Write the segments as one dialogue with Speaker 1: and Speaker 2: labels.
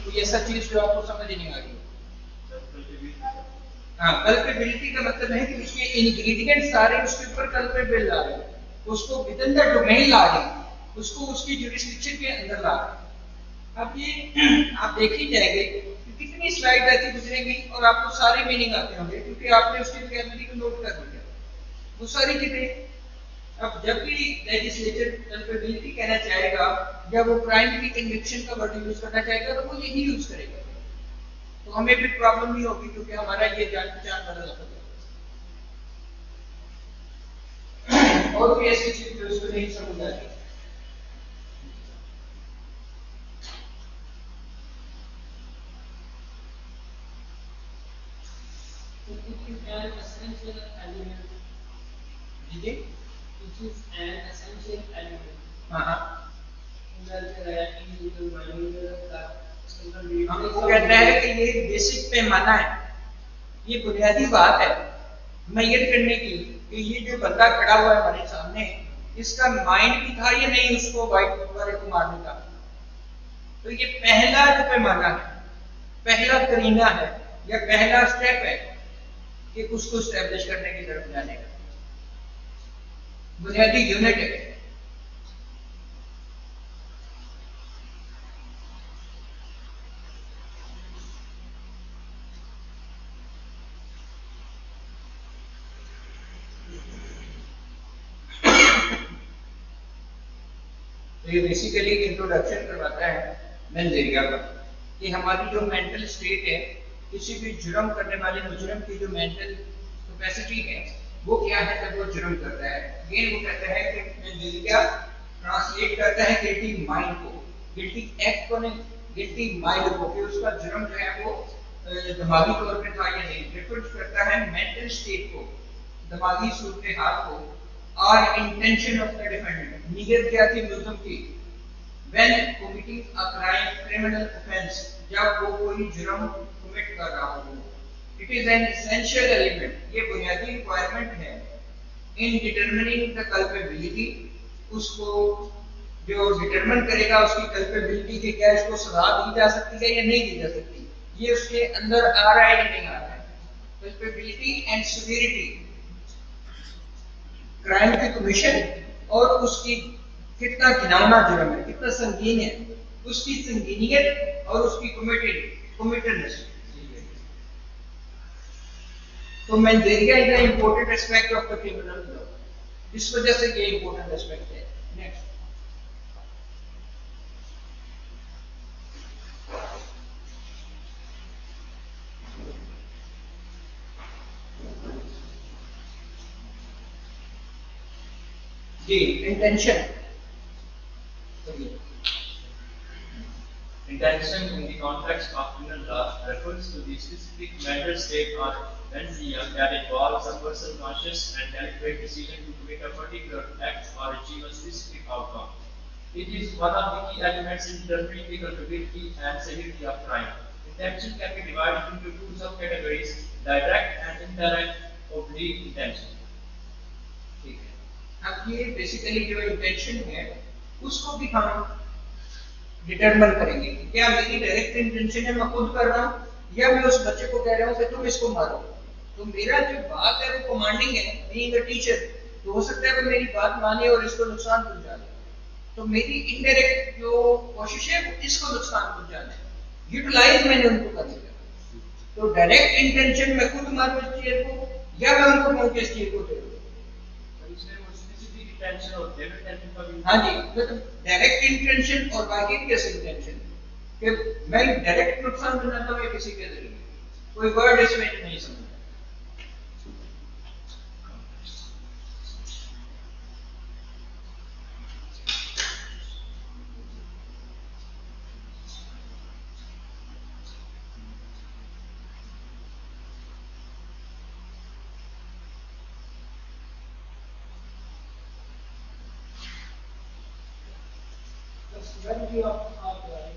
Speaker 1: कोई ऐसा चीज जो आपको समझ नहीं आ रही? हाँ, कल्पेबिलिटी का मतलब है कि उसके इंग्रेडिएंट सारे उसके ऊपर कल्पेबल ला रहे हैं, उसको विद इन द डोमेन ला रहे हैं, उसको उसकी जुरिस्डिक्शन के अंदर ला रहे हैं। अब ये आप देख ही जाएंगे कि कितनी स्लाइड ऐसी गुजरेंगी और आपको सारे मीनिंग आते होंगे, क्योंकि आपने उसकी वोकैबुलरी को नोट कर लिया वो सारी चीजें। अब जब भी लेजिस्लेचर कल्पेबिलिटी कहना चाहेगा या वो क्राइम की कन्विक्शन का वर्ड यूज करना चाहेगा तो वो यही यूज करेगा, तो हमें भी प्रॉब्लम नहीं होगी क्योंकि हमारा ये जान पहचान बदल जाता है। और कोई ऐसी चीज जो इसको नहीं समझ आ रही?
Speaker 2: It is an essential element. It is an essential element.
Speaker 1: वो कहता है कि ये बेसिक पैमाना है, ये बुनियादी बात है मैयर करने की कि ये जो बंदा खड़ा हुआ है हमारे सामने, इसका माइंड भी था या नहीं उसको वाइट वाले को मारने का। तो ये पहला जो पैमाना है, पहला करीना है या पहला स्टेप है कि उसको स्टैब्लिश करने की तरफ जाने का बुनियादी यूनिट है। तो ये बेसिकली इंट्रोडक्शन करवाता है मेंजेरिया का कि हमारी जो मेंटल स्टेट है, किसी भी जुर्म करने वाले मुजरिम की जो मेंटल कैपेसिटी है वो क्या है जब वो जुर्म करता है। अगेन वो कहता है कि मेंजेरिया ट्रांसलेट करता है गिल्टी माइंड को, गिल्टी एक्ट को नहीं, गिल्टी माइंड को, कि उसका जुर्म जो है वो दिमागी तौर पे था या नहीं। रेफर करता है मेंटल स्टेट को, दिमागी सूरत हाल को, और इंटेंशन ऑफ द डिफेंडेंट, नीयत क्या थी मुल्ज़िम की, when committing a crime, criminal offense, जब वो कोई जुर्म कमिट कर रहा हो। It is an essential element, ये बुनियादी रिक्वायरमेंट है इन डिटरमिनिंग द कल्पेबिलिटी, उसको जो डिटरमिन करेगा उसकी कल्पेबिलिटी कि क्या इसको सजा दी जा सकती है या नहीं दी जा सकती, ये उसके अंदर आ रहा है या नहीं आ रहा है। कल्पेबिलिटी एंड सिवियरिटी, क्राइम की कमीशन और उसकी कितना घिनौना जुर्म है, कितना संगीन है, उसकी संगीनियत और उसकी कमिटेडनेस। तो mens rea is an important aspect of the criminal law, इस वजह से ये इंपॉर्टेंट एस्पेक्ट है। नेक्स्ट, जी intention.
Speaker 3: Intention in the context of criminal law refers to the specific mental state or mania that involves a person's conscious and deliberate decision to commit a particular act or achieve a specific outcome. It is one of the key elements in determining the culpability and severity of crime. Intention can be divided into two subcategories: direct and indirect oblique intention.
Speaker 1: ठीक है, अब ये basically जो intention है उसको भी हम determine करेंगे कि क्या मेरी डायरेक्ट इंटेंशन है मैं खुद कर रहा हूं या मैं उस बच्चे को कह रहा हूं कि तुम इसको मारो। तो मेरा जो बात है वो कमांडिंग है, बीइंग अ टीचर, तो हो सकता है वो मेरी बात माने और इसको नुकसान पहुंचा दे। तो मेरी इनडायरेक्ट जो कोशिश है वो इसको नुकसान पहुंचाना है, यूटिलाइज मैंने उनको कर दिया। तो डायरेक्ट इंटेंशन मैं खुद मारूं इस चीज को या मैं उनको कहूं कि इस चीज को दे दो। हाँ जी, मतलब डायरेक्ट इंटेंशन और वाइकेरियस इंटेंशन, कि मैं डायरेक्ट नुकसान बनाता हूँ किसी के जरिए, कोई वर्ड इसमें नहीं समझ।
Speaker 2: Severity of crime.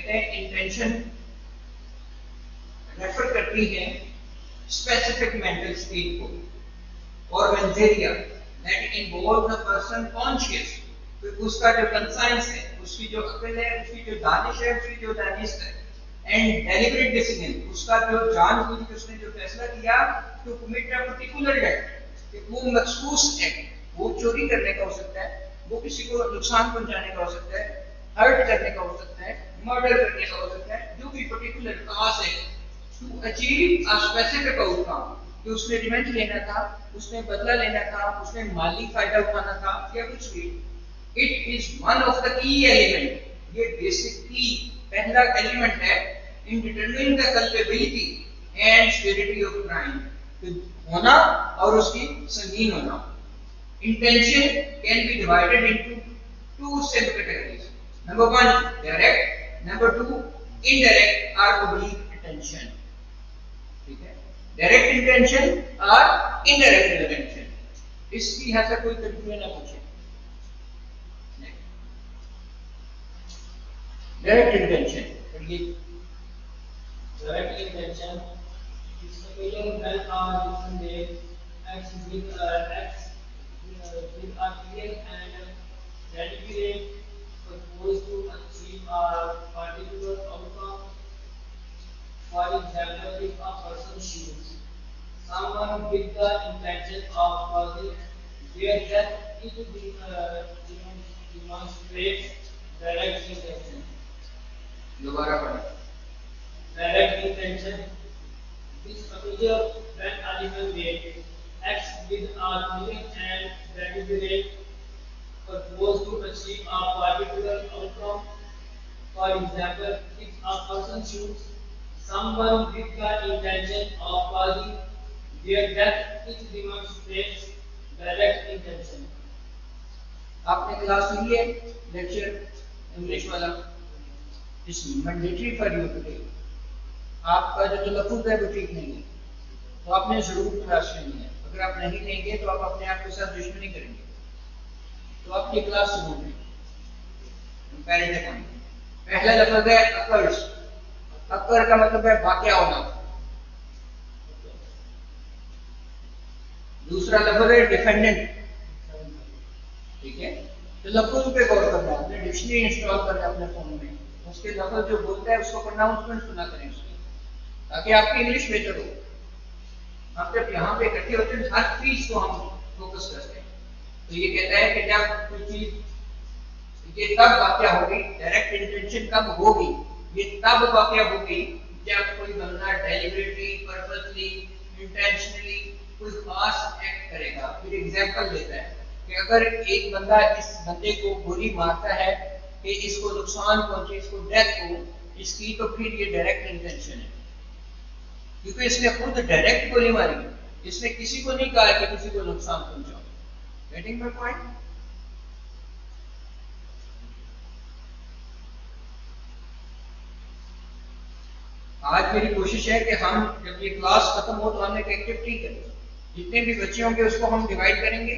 Speaker 1: कहते हैं इंटेंशन रेफर करती है स्पेसिफिक मेंटल स्टेट को, और mens rea that involve the person conscious, तो उसका जो कंसाइंस है, उसकी जो अकल है, उसकी जो दानिश है, उसकी जो दानिश है, एंड डेलिबरेट डिसीजन, उसका जो जानबूझ के उसने जो फैसला किया to commit a particular act, कि वो मखसूस एक्ट, वो चोरी करने का हो सकता है, वो किसी को नुकसान पहुंचाने का हो सकता है, हर्ट करने का हो सकता है, मर्डर करने का हो सकता है, जो भी पर्टिकुलर काज है to achieve a specific outcome, कि उसने रिवेंज लेना था, उसने बदला लेना था, उसने माली फायदा उठाना था या कुछ भी, it is one of the key element, ये बेसिक की पहला एलिमेंट है in determining the culpability and severity of crime, होना और उसकी संगीन होना। Intention can be divided into two sub-categories. Number one, direct. Number two, indirect or oblique intention. ठीक है? Direct intention और indirect intention. इसकी यहाँ से कोई कंफ्यूजन ना पूछे। Direct intention.
Speaker 2: Direct intention is familiar when our different day acts with a clear and deliberate purpose to achieve a particular outcome. For example, if a person shoots someone with the intention of causing their death, it demonstrates direct intention.
Speaker 1: दोबारा पढ़ें।
Speaker 2: Direct intention is familiar when a human being acts with a clear and deliberate purpose to achieve a particular outcome. For example, if a person shoots someone with the intention of causing their death, it demonstrates direct intention.
Speaker 1: आपने class ली है lecture English वाला, इस mandatory for you today. आपका जो तलफ़्फ़ुज़ है वो ठीक नहीं है, तो आपने जरूर क्लास लेनी है। अगर आप नहीं लेंगे तो आप अपने आप के साथ दुश्मनी करेंगे, तो आप ये क्लास जरूर लें। पहला लफ्ज़ है अकर्स। अकर का मतलब है वाक़या होना। दूसरा लफ्ज़ है डिफेंडेंट। ठीक है, तो लफ्ज़ पे गौर करना है। आपने डिक्शनरी इंस्टॉल करना है अपने फोन में, उसके लफ्ज़ जो बोलता है उसको प्रोनाउंसमेंट सुना करें उसकी, ताकि आपकी इंग्लिश बेहतर हो। हम जब यहाँ पे इकट्ठे होते हैं हर चीज को हम फोकस करते हैं। तो ये कहता है कि जब कोई चीज ये तब वाक़या होगी, डायरेक्ट इंटेंशन कब होगी, ये तब वाक़या होगी जब कोई बंदा डेलिबरेटली, पर्पसली, इंटेंशनली कोई खास एक्ट करेगा। फिर एग्जांपल देता है कि अगर एक बंदा इस बंदे को गोली मारता है कि इसको नुकसान पहुंचे, इसको डेथ हो इसकी, तो फिर ये डायरेक्ट इंटेंशन है, क्योंकि इसने खुद डायरेक्ट गोली मारी, इसने किसी को नहीं कहा कि किसी को नुकसान पहुंचाओ। Getting my point? आज मेरी कोशिश है कि हम जब ये क्लास खत्म हो तो हम एक एक्टिविटी करें। जितने भी बच्चे होंगे उसको हम डिवाइड करेंगे,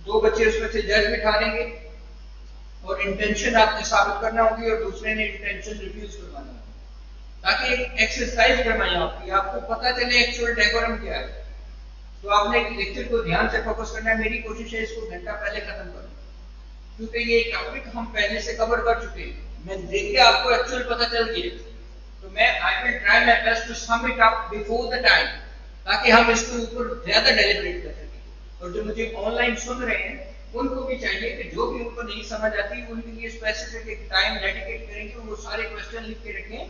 Speaker 1: 2 बच्चे उसमें से जज बिठा देंगे और इंटेंशन आपने साबित करना होगी और दूसरे ने इंटेंशन रिफ्यूज करवाना होगा, ताकि एक एक्सरसाइज करवाएं आपको पता चले एक्चुअल डेकोरम क्या है। तो आपने लेक्चर को ध्यान से फोकस करना है। मेरी कोशिश है इसको घंटा पहले खत्म करूं, क्योंकि ये टॉपिक हम पहले से कवर कर चुके हैं। मैं देखिए आपको एक्चुअल पता चल गया, तो मैं I will try my best to sum it up before the time, ताकि हम इसके ऊपर ज्यादा डेलिब्रेट कर सकें। और जो मुझे ऑनलाइन सुन रहे हैं उनको भी चाहिए कि जो भी उनको नहीं समझ आती उनके लिए स्पेसिफिक एक टाइम डेडिकेट करेंगे, वो सारे क्वेश्चन लिख के रखें,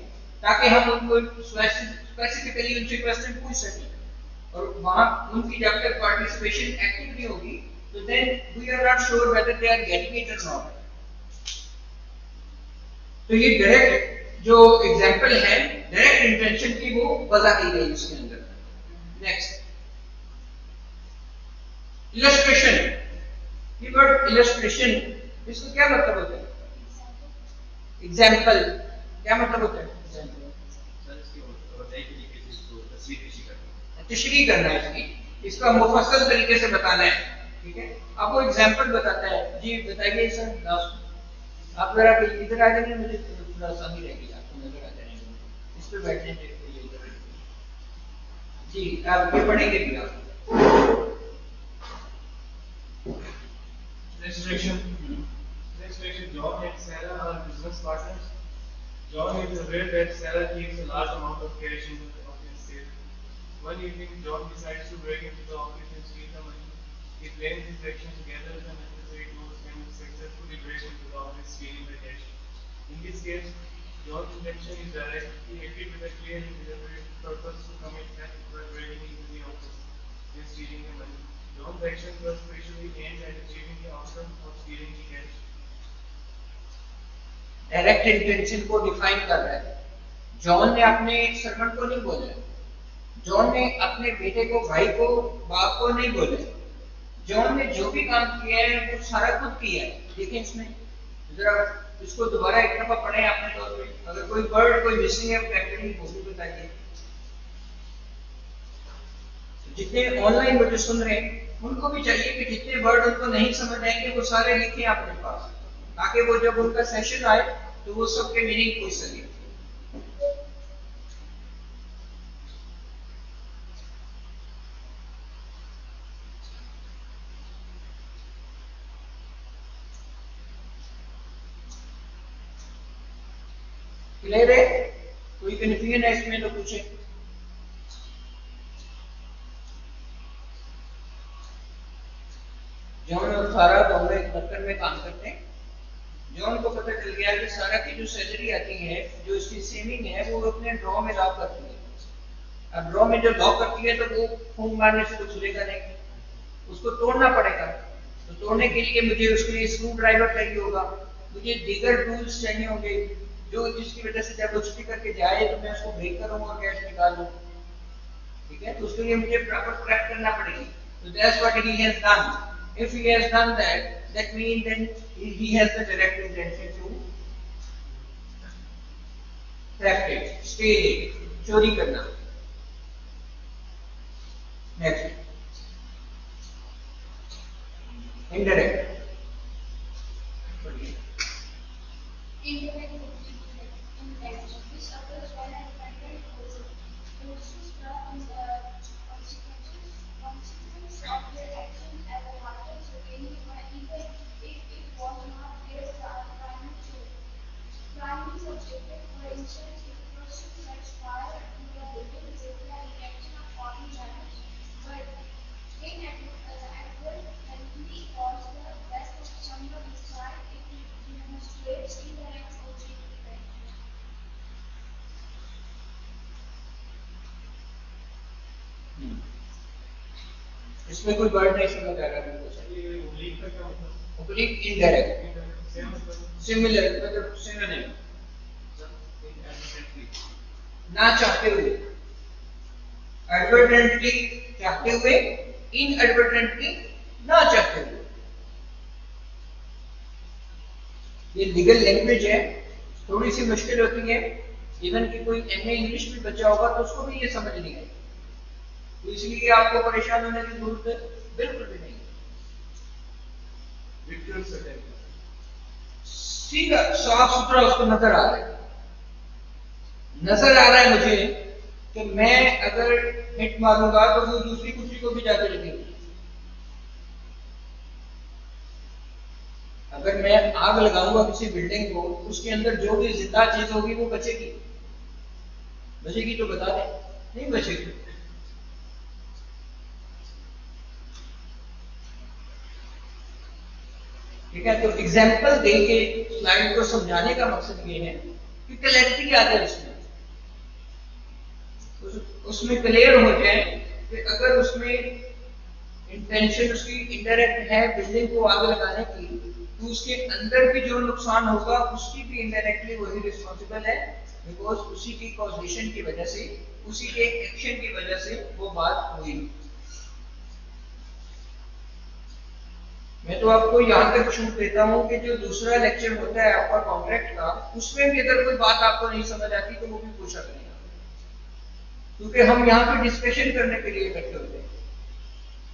Speaker 1: ताकि हम उनको स्पेसिफिकली उनसे क्वेश्चन पूछ सकें। और वहां उनकी जब तक पार्टिसिपेशन एक्टिव नहीं होगी, तो then we are not sure whether they are getting it और नॉट। तो ये डायरेक्ट जो एग्जांपल है डायरेक्ट इंटेंशन की, वो वजह की गई इसके अंदर। Next, illustration. ये वर्ड इलस्ट्रेशन, इसका क्या मतलब होता है? एग्जांपल क्या मतलब होता है? तशरीह करना है इसकी, इसका मुफस्सल तरीके से बताना है। ठीक है, अब वो एग्जांपल बताता है। जी बताइए सर। लास्ट आप जरा इधर आ जाएंगे, मुझे थोड़ा आसानी रहेगी, आपको नजर आ जाएंगे इस पे बैठने के लिए। जी आप ये पढ़ेंगे भी आप।
Speaker 4: Next section. John and Sarah are business partners. John is aware that Sarah keeps a large amount of cash in the office safe. One evening, John decides to break into the office and steal the money. He plans his actions, gathers the necessary tools, and successfully breaks into the office, stealing the cash. In this case, John's intention is direct. He acted with a clear and deliberate purpose to commit theft by breaking into the office and stealing the money. John's actions were specially aimed at achieving the outcome of stealing the cash.
Speaker 1: Direct intention को define कर रहा है। John ने अपने servant को नहीं बोला, John ने अपने बेटे को, भाई को, बाप को नहीं बोला। जॉन ने जो भी काम किया है वो सारा खुद किया है। देखिए इसमें जरा इसको दोबारा एक दफा पढ़ें आपने तौर पे, अगर कोई वर्ड कोई मिसिंग है फैक्टरिंग वो भी बताइए। जितने ऑनलाइन मुझे सुन रहे हैं उनको भी चाहिए कि जितने वर्ड उनको नहीं समझ आएंगे वो सारे लिखें अपने पास, ताकि वो जब उनका सेशन आए तो वो सबके मीनिंग पूछ सके। क्लियर है? कोई कंफ्यूजन है इसमें तो पूछे। जॉन और सारा दोनों एक दफ्तर में काम करते हैं। जॉन को पता चल गया कि सारा की जो सैलरी आती है, जो इसकी सेविंग है, वो अपने ड्रॉ में लॉक करती है। अब ड्रॉ में जो लॉक करती है तो वो फूंक मारने से तो खुलेगा नहीं, उसको तोड़ना पड़ेगा। तो तोड़ने के लिए मुझे उसके लिए स्क्रू ड्राइवर चाहिए होगा, मुझे दीगर टूल्स चाहिए होंगे जो जिसकी वजह से जब उछली करके जाए तो मैं उसको ब्रेक करूं और कैश निकाल लूं। ठीक है, तो उसके लिए मुझे प्रॉपर क्रैक करना पड़ेगी। तो that's what he has done. If he has done that, that means then he has the direct intention to theft it, steal it, चोरी करना। Next, indirect.
Speaker 5: Indirect impact. This occurs when an offender causes consequences of their actions as a matter to anyone, even if it was not their primary objective. For instance, if a person sets fire to a building with the intention of causing damage, but inadvertently cause the death of someone inside, it demonstrates indirect causation effect.
Speaker 1: इसमें कोई word नहीं समझ आ रहा मेरे को। Oblique indirect, similar मतलब synonym, ना चाहते हुए, एडवर्टेंटली चाहते हुए, इनएडवर्टेंटली ना चाहते हुए। ये लीगल लैंग्वेज है, थोड़ी सी मुश्किल होती है। इवन कि कोई एमए इंग्लिश भी बच्चा होगा तो उसको भी ये समझ नहीं आएगी, तो इसलिए आपको परेशान होने की जरूरत बिल्कुल भी नहीं। सीधा साफ सुथरा उसको नजर आ रहा है, नजर आ रहा है मुझे कि मैं अगर हिट मारूंगा तो वो दूसरी कुर्सी को भी जाकर लगेगी। अगर मैं आग लगाऊंगा किसी बिल्डिंग को, उसके अंदर जो भी जिंदा चीज होगी वो बचेगी, बचेगी तो बता दें, नहीं बचेगी। ठीक है, तो एग्जाम्पल देके स्लाइड को समझाने का मकसद ये है कि क्लैरिटी आ जाए इसमें, उसमें क्लियर हो जाए कि अगर उसमें इंटेंशन उसकी इनडायरेक्ट है बिल्डिंग को आग लगाने की, तो उसके अंदर भी जो नुकसान होगा उसकी भी इनडायरेक्टली वही रिस्पॉन्सिबल है, बिकॉज उसी की कॉजेशन की वजह से, उसी के एक्शन की वजह से वो बात हुई। मैं तो आपको यहाँ तक छूट देता हूँ कि जो दूसरा लेक्चर होता है आपका कॉन्ट्रैक्ट का, उसमें भी अगर कोई बात आपको नहीं समझ आती तो वो भी पूछा करेगा, क्योंकि हम यहाँ पे डिस्कशन करने के लिए इकट्ठे होते हैं।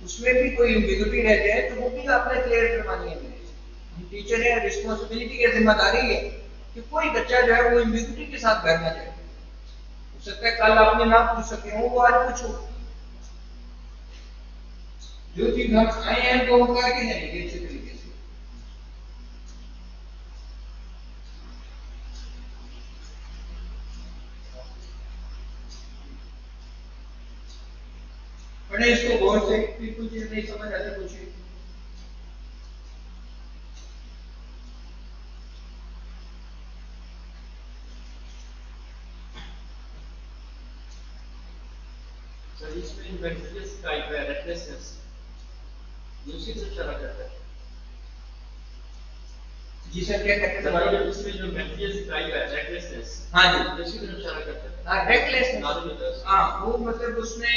Speaker 1: उसमें भी कोई एम्बिग्यूटी रह जाए तो वो भी आपने क्लियर करवानी है। टीचर है, रिस्पॉन्सिबिलिटी है, जिम्मेदारी है कि कोई बच्चा जो है वो इम्यूनिटी के साथ घर ना जाए। हो सकता है कल आपने ना पूछ सके हो, वो आज पूछो। जो चीज हम आए हैं तो हम करके जाएंगे अच्छे तरीके से। पढ़े इसको गौर से, फिर कुछ चीज नहीं समझ आती पूछिए।
Speaker 3: सर इसमें इन्वेंटरीज टाइप है रेकलेसनेस, दूसरी तरफ चला जाता है।
Speaker 1: जी सर, क्या कहते
Speaker 3: सर
Speaker 1: हैं?
Speaker 3: इसमें जो इन्वेंटरीज टाइप है रेकलेसनेस,
Speaker 1: हाँ जी,
Speaker 3: दूसरी तरफ चला जाता है।
Speaker 1: हाँ रेकलेसनेस,
Speaker 3: Recklessness।
Speaker 1: हाँ वो मतलब उसने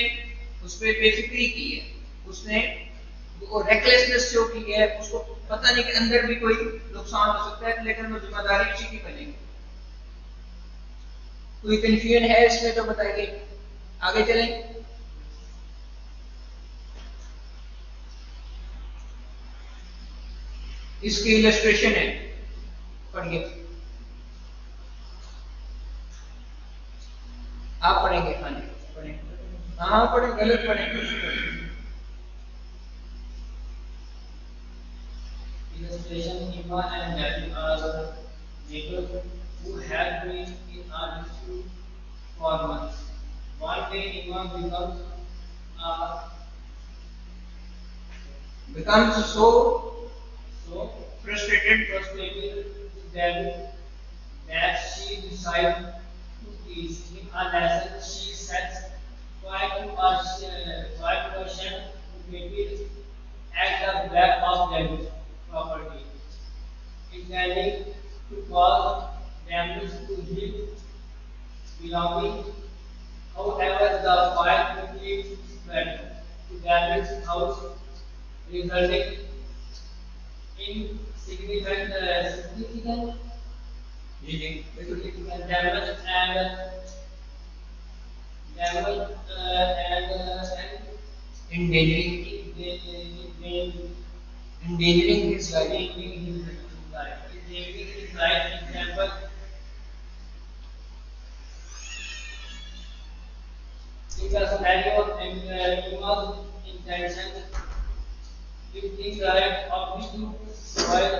Speaker 1: उस पे बेफिक्री की है, उसने वो रेकलेसनेस जो की है, उसको पता नहीं कि अंदर भी कोई नुकसान हो सकता है, लेकिन वो जिम्मेदारी उसी की बनेगी। कोई कंफ्यूजन है इसमें तो बताइए, आगे चलें। इसकी इलस्ट्रेशन है, पढ़िए। आप पढ़ेंगे? हाँ जी पढ़ेंगे, हाँ पढ़े, गलत पढ़ेंगे।
Speaker 2: Illustration Ima and Matthew are neighbors who had been in our dispute for months. One day Ima
Speaker 1: becomes
Speaker 2: so
Speaker 1: frustrated
Speaker 2: that she decides to teach him a lesson. She sets fire to a shed located at the back of David's property, intending to cause damage to his belongings. However, the fire quickly spread to David's house, resulting in significant
Speaker 1: जी जी बिल्कुल,
Speaker 2: damage and
Speaker 1: endangering his life.
Speaker 2: Example, in the scenario Ima's intention with the right objective while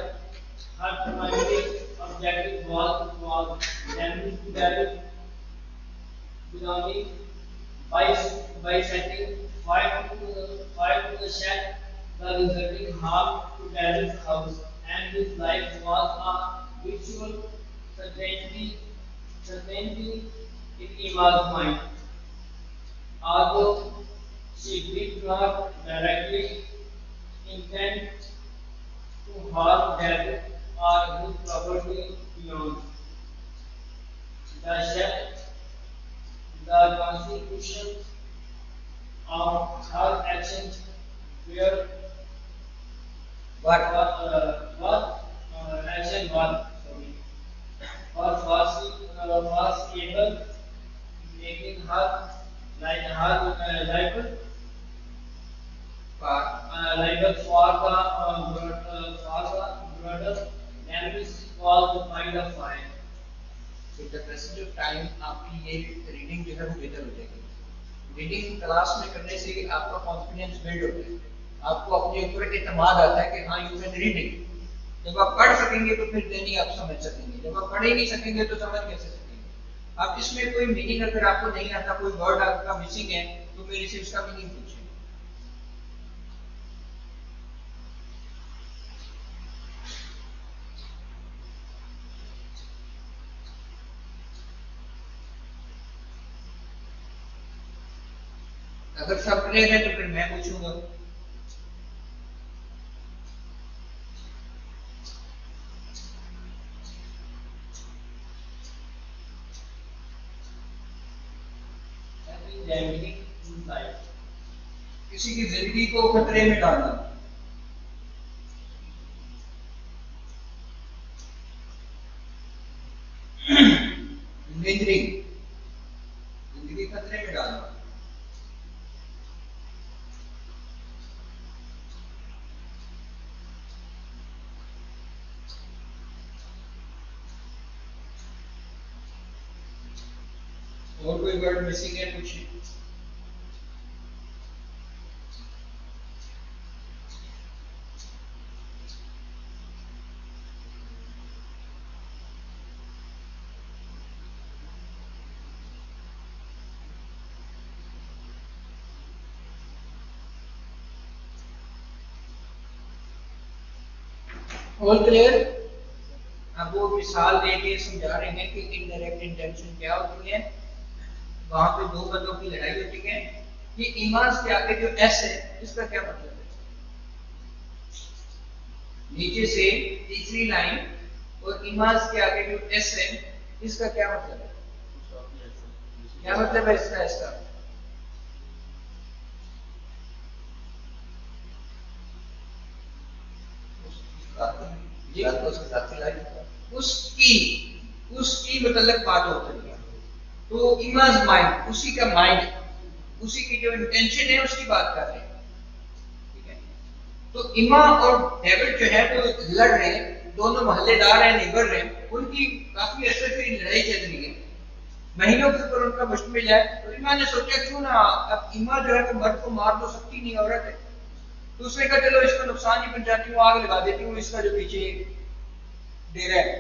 Speaker 2: her primary objective was damage to David belonging by setting fire to the shed. The resulting harm to David's house and his life was a visual certainty in Ima's mind. Although she did not directly intend to harm David or his property beyond the shed, the consequences of her actions were action was able, making her liable for the broader damage caused by the fire.
Speaker 1: With the passage of time आपकी ये reading जो है वो बेहतर हो जाएगी। Reading class में करने से आपका कॉन्फिडेंस बिल्ड होता है, आपको अपने ऊपर एतमाद आता है कि हाँ यू कैन रीड इट। जब आप पढ़ सकेंगे तो फिर देनी आप समझ सकेंगे, जब आप पढ़ ही नहीं सकेंगे तो समझ कैसे सकेंगे। अब इसमें कोई मीनिंग अगर आपको नहीं आता, कोई वर्ड आपका मिसिंग है, तो मेरे से उसका मीनिंग पूछिए। अगर सब क्लियर है तो फिर मैं पूछूंगा। किसी की जिंदगी को खतरे में डालना, इंजीनियरिंग, जिंदगी खतरे में डालना। और कोई वर्ड मिसिंग है कुछ? All clear? अब वो मिसाल देके समझा रहे हैं कि इनडायरेक्ट इंटेंशन क्या होती है। वहां पे दो बंदों की लड़ाई होती है कि इमाज के आगे जो एस है इसका क्या मतलब है। नीचे से तीसरी लाइन और इमाज के आगे जो एस है इसका क्या मतलब है? क्या मतलब है इसका एस का? उसकी उसकी मतलब बात होती है। तो इमाज माइंड, उसी का माइंड, उसी की जो इंटेंशन है उसकी बात कर रहे हैं। ठीक है, तो इमा और डेविड जो है वो लड़ रहे हैं, दोनों मोहल्लेदार हैं, निबर रहे हैं, उनकी काफी अरसे से लड़ाई चल रही है, महीनों के ऊपर उनका मुश्तमिल है। तो इमा ने सोचा क्यों ना अब इमा जो है वो मर्द को मार तो सकती नहीं, औरत है। तो उसने कहा चलो इसको नुकसान नहीं पहुंचाती हूँ, आग लगा देती हूँ, इसका जो पीछे डेरा है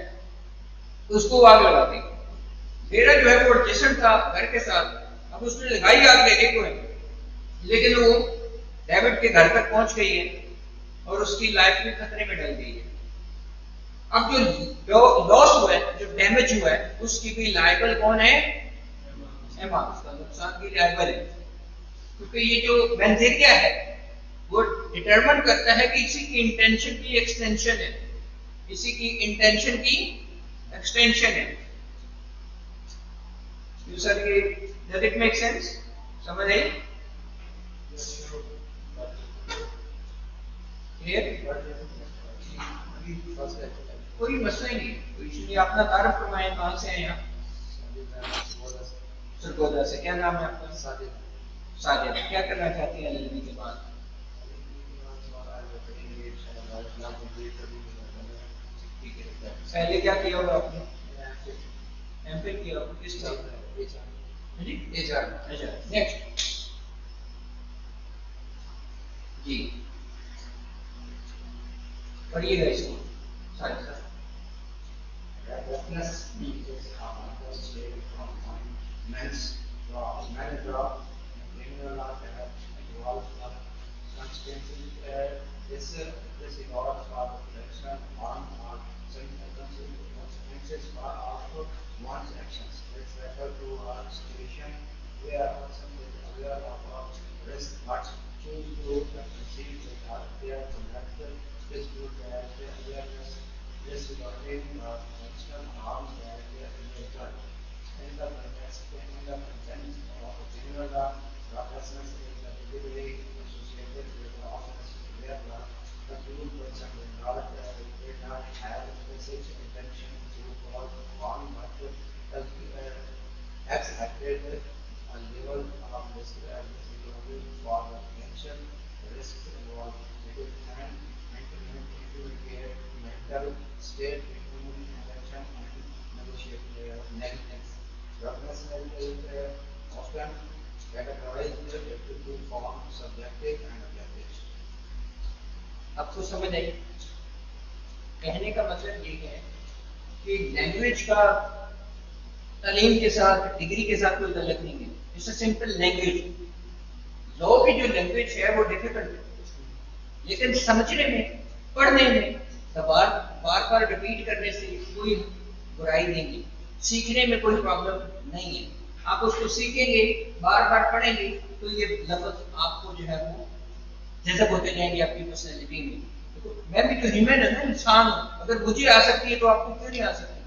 Speaker 1: तो उसको आग लगा दी। डेरा जो है वो एडजेसेंट था घर के साथ, अब उसने लगाई आग लेके को है, लेकिन वो डेविड के घर तक पहुंच गई है और उसकी लाइफ भी खतरे में डल गई है। अब जो लॉस हुआ है, जो डैमेज हुआ है, उसकी भी लायबल कौन है? एमा, उसका नुकसान की लायबल है। क्योंकि ये जो बेंजेरिया है वो डिटरमिन करता है कि इसी की इंटेंशन की एक्सटेंशन है, इसी की इंटेंशन की एक्सटेंशन है। यू सर, ये डज इट मेक सेंस? समझ आई? क्लियर? कोई मसला ही नहीं, कोई इशू नहीं। अपना तारुफ फरमाएं, कहां से आए आप? सरगोदा से। क्या नाम है आपका? साजिद। क्या करना चाहती हैं एलएलबी के बाद? ठीक है, पहले क्या किया होगा आपने? एमफिल किया होगा। किस तरह? जी, एचआर। अच्छा, नेक्स्ट जी, पढ़िएगा इसको Sajid sir.
Speaker 6: Recklessness is a mental state from men's job. Many jobs in criminal law have involved this involves for the protection, harm, or consequences for also one's actions. It's referred to a situation where a person is aware of a risk but choose to proceed with their conduct. This would awareness this regarding potential harm that may occur. In the context of criminal law, recklessness is typically associated with the offense where the accused person did not have specific intention to cause harm but acts acted a level of disregard for the potential risks involved. It is an intermediate mental state between action and negligence. Recklessness is often categorized into two forms, subjective and objective.
Speaker 1: आपको समझ आई? कहने का मतलब ये है कि language का तालीम के साथ, डिग्री के साथ कोई ताल्लुक नहीं है। It's a simple language. Law की जो लैंग्वेज है वो डिफिकल्ट है, लेकिन समझने में, पढ़ने में, बार बार रिपीट करने से कोई बुराई नहीं है, सीखने में कोई प्रॉब्लम नहीं है। आप उसको सीखेंगे, बार बार पढ़ेंगे तो ये लफ्ज आपको जो है वो जज़ब होते जाएंगे आपकी पर्सनैलिटी में। तो मैं भी तो ह्यूमन है ना, इंसान हूं, अगर मुझे आ सकती है तो आपको क्यों नहीं आ सकती?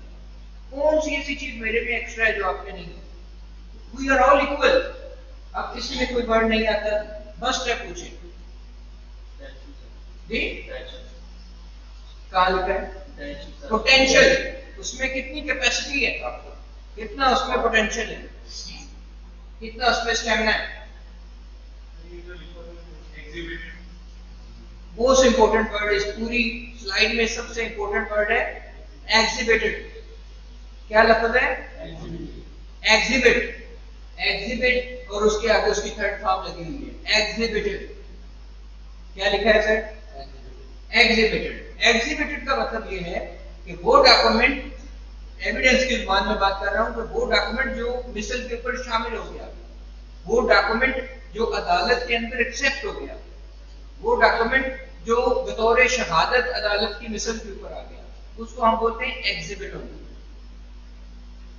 Speaker 1: कौन सी ऐसी चीज मेरे में एक्स्ट्रा है जो आपके नहीं है? We are all equal. अब किसी में कोई वर्ड नहीं आता, बस क्या पूछे जी? कहाँ लिखा है? पोटेंशियल। उसमें कितनी कैपेसिटी है आपको, कितना उसमें पोटेंशियल है, कितना उसमें स्टैमिना है। मोस्ट इंपोर्टेंट वर्ड इस पूरी स्लाइड में सबसे इंपोर्टेंट वर्ड है एग्जिबिटेड। क्या लफ्ज है? एग्जिबिट। एग्जिबिट और उसके आगे उसकी थर्ड फॉर्म लगी हुई है एग्जिबिटेड। क्या लिखा है सर? एग्जिबिटेड। एग्जिबिटेड का मतलब ये है कि वो डॉक्यूमेंट, एविडेंस की जुबान में बात कर रहा हूं, तो वो डॉक्यूमेंट जो मिसल के ऊपर शामिल हो गया, वो डॉक्यूमेंट जो अदालत के अंदर एक्सेप्ट हो गया, वो डॉक्यूमेंट जो बतौर शहादत अदालत की मिसल के ऊपर आ गया, उसको हम बोलते हैं एग्जिबिट हो गया।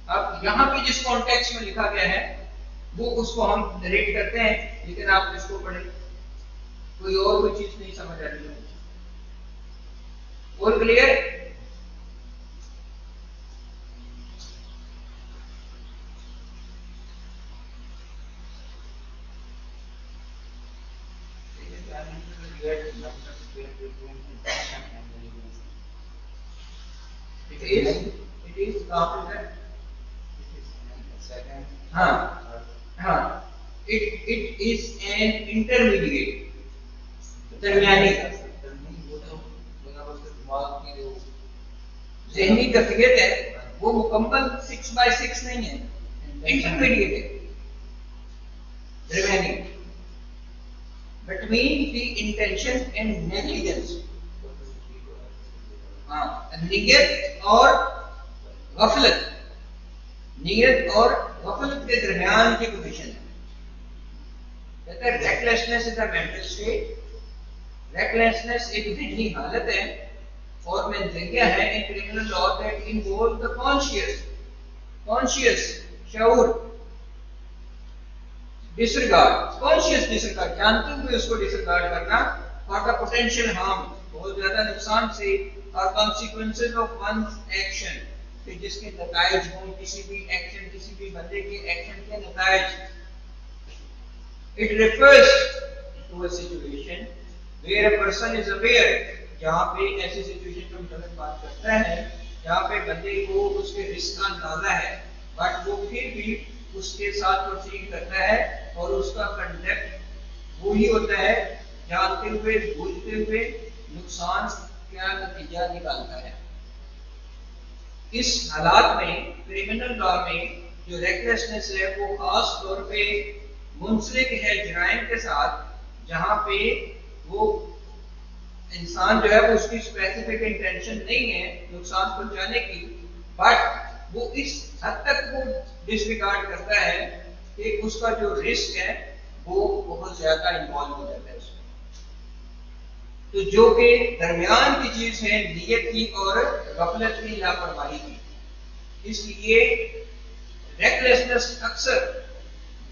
Speaker 1: अब यहाँ पे जिस कॉन्टेक्स्ट में लिखा गया है वो उसको हम नरेट करते हैं, लेकिन आप इसको पढ़े, कोई और कोई चीज नहीं समझ आ रही है। और clear? It is after that. हाँ हाँ, it is an intermediate, दरमियानी। ज़हनी कफियत है, वो मुकम्मल 6/6 नहीं है, इंटरमीडिएट है, दरमियानी, between the intention and negligence। हाँ, नियत और गफलत, नियत और गफलत के दरमियान की पोजीशन है। कहते हैं recklessness is a mental state, recklessness एक ज़हनी हालत है और मेंटेलिया है in criminal law that involve the conscious शऊर डिसरिगार्ड, कॉन्शियस डिसरिगार्ड, जानते हुए उसको डिसरिगार्ड करना, और द पोटेंशियल हार्म, बहुत ज्यादा नुकसान से, और कॉन्सिक्वेंसेस ऑफ वंस एक्शन, कि जिसके नतायज हों किसी भी एक्शन, किसी भी बंदे के एक्शन के नतायज। It refers to a situation where a person is aware, जहां पे ऐसी सिचुएशन का मतलब बात करता है जहां पे बंदे को उसके रिस्क का अंदाजा है, बट वो फिर भी उसके साथ प्रोसीड करता है और उसका कंडक्ट वही होता है, जानते हुए भूलते हुए नुकसान क्या नतीजा निकालता है। इस हालात में क्रिमिनल लॉ में जो रेकलेसनेस है वो खास तौर पे मुंसलिक है जराइम के साथ, जहां पे वो इंसान जो है वो उसकी स्पेसिफिक इंटेंशन नहीं है नुकसान पहुंचाने की, बट वो इस हद तक वो डिसरिगार्ड करता है कि उसका जो रिस्क है वो बहुत ज्यादा इन्वॉल्व हो जाता है उसमें। तो जो कि दरमियान की चीज है नियत की और गफलत की, लापरवाही की, इसलिए रेकलेसनेस अक्सर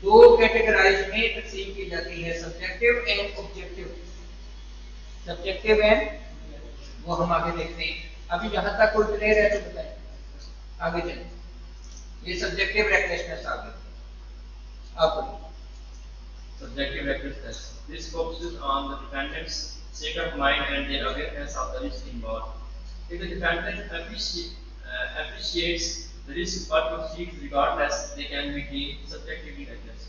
Speaker 1: दो कैटेगराइज में तकसीम की जाती है, subjective and objective. Subjective and वो हम आगे देखते हैं, अभी जहां तक कोई क्लियर है तो बताएं, आगे चलें। ये सब्जेक्टिव रेकलेसनेस आ गई। अब
Speaker 3: Subjective recklessness. This focuses on the defendant's state of mind and their awareness of the risk involved. If the defendant appreciates the risk but proceeds regardless, they can be deemed subjectively reckless.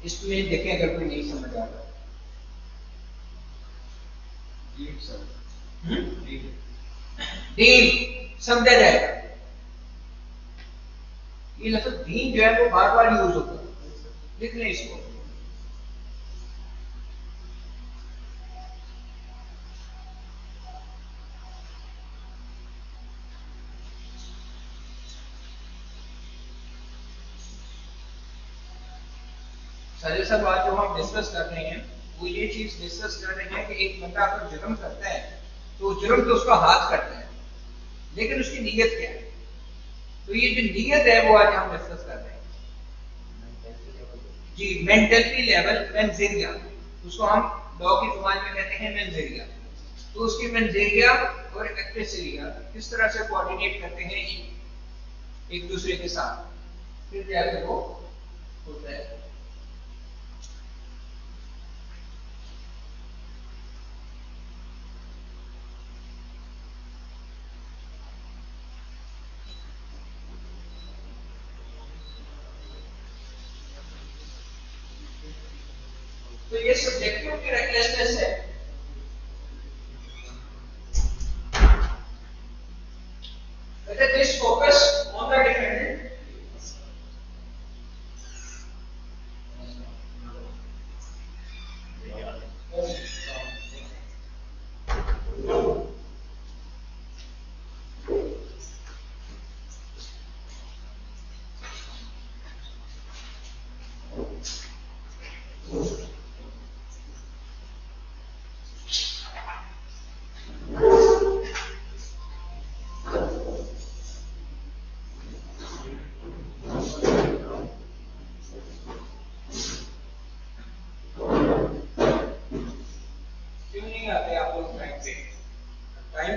Speaker 1: इसमें देखें अगर कोई नहीं समझ आ रहा, deal समझा जाएगा। ये लफ्ज़ दीन जो है वो बार बार यूज होता है, लिख लें इसको। सारे सब आज जो हम डिस्कस कर रहे हैं वो ये चीज डिस्कस कर रहे हैं कि एक बंदा अगर जुर्म करता है तो जुर्म तो उसका हाथ करता है, लेकिन उसकी नीयत क्या है? तो ये जो नीयत है वो आज हम डिस्कस कर रहे हैं जी। मेंटलिटी लेवल मेंजेरिया, उसको हम लॉ की जुबान में कहते हैं मेंजेरिया। तो उसकी मेंजेरिया और एक्टेसिरिया किस तरह से कोऑर्डिनेट करते हैं एक दूसरे के साथ, फिर जाकर वो होता है। तो ये सब्जेक्टिव की रेकलेसनेस है। This focus on the defendant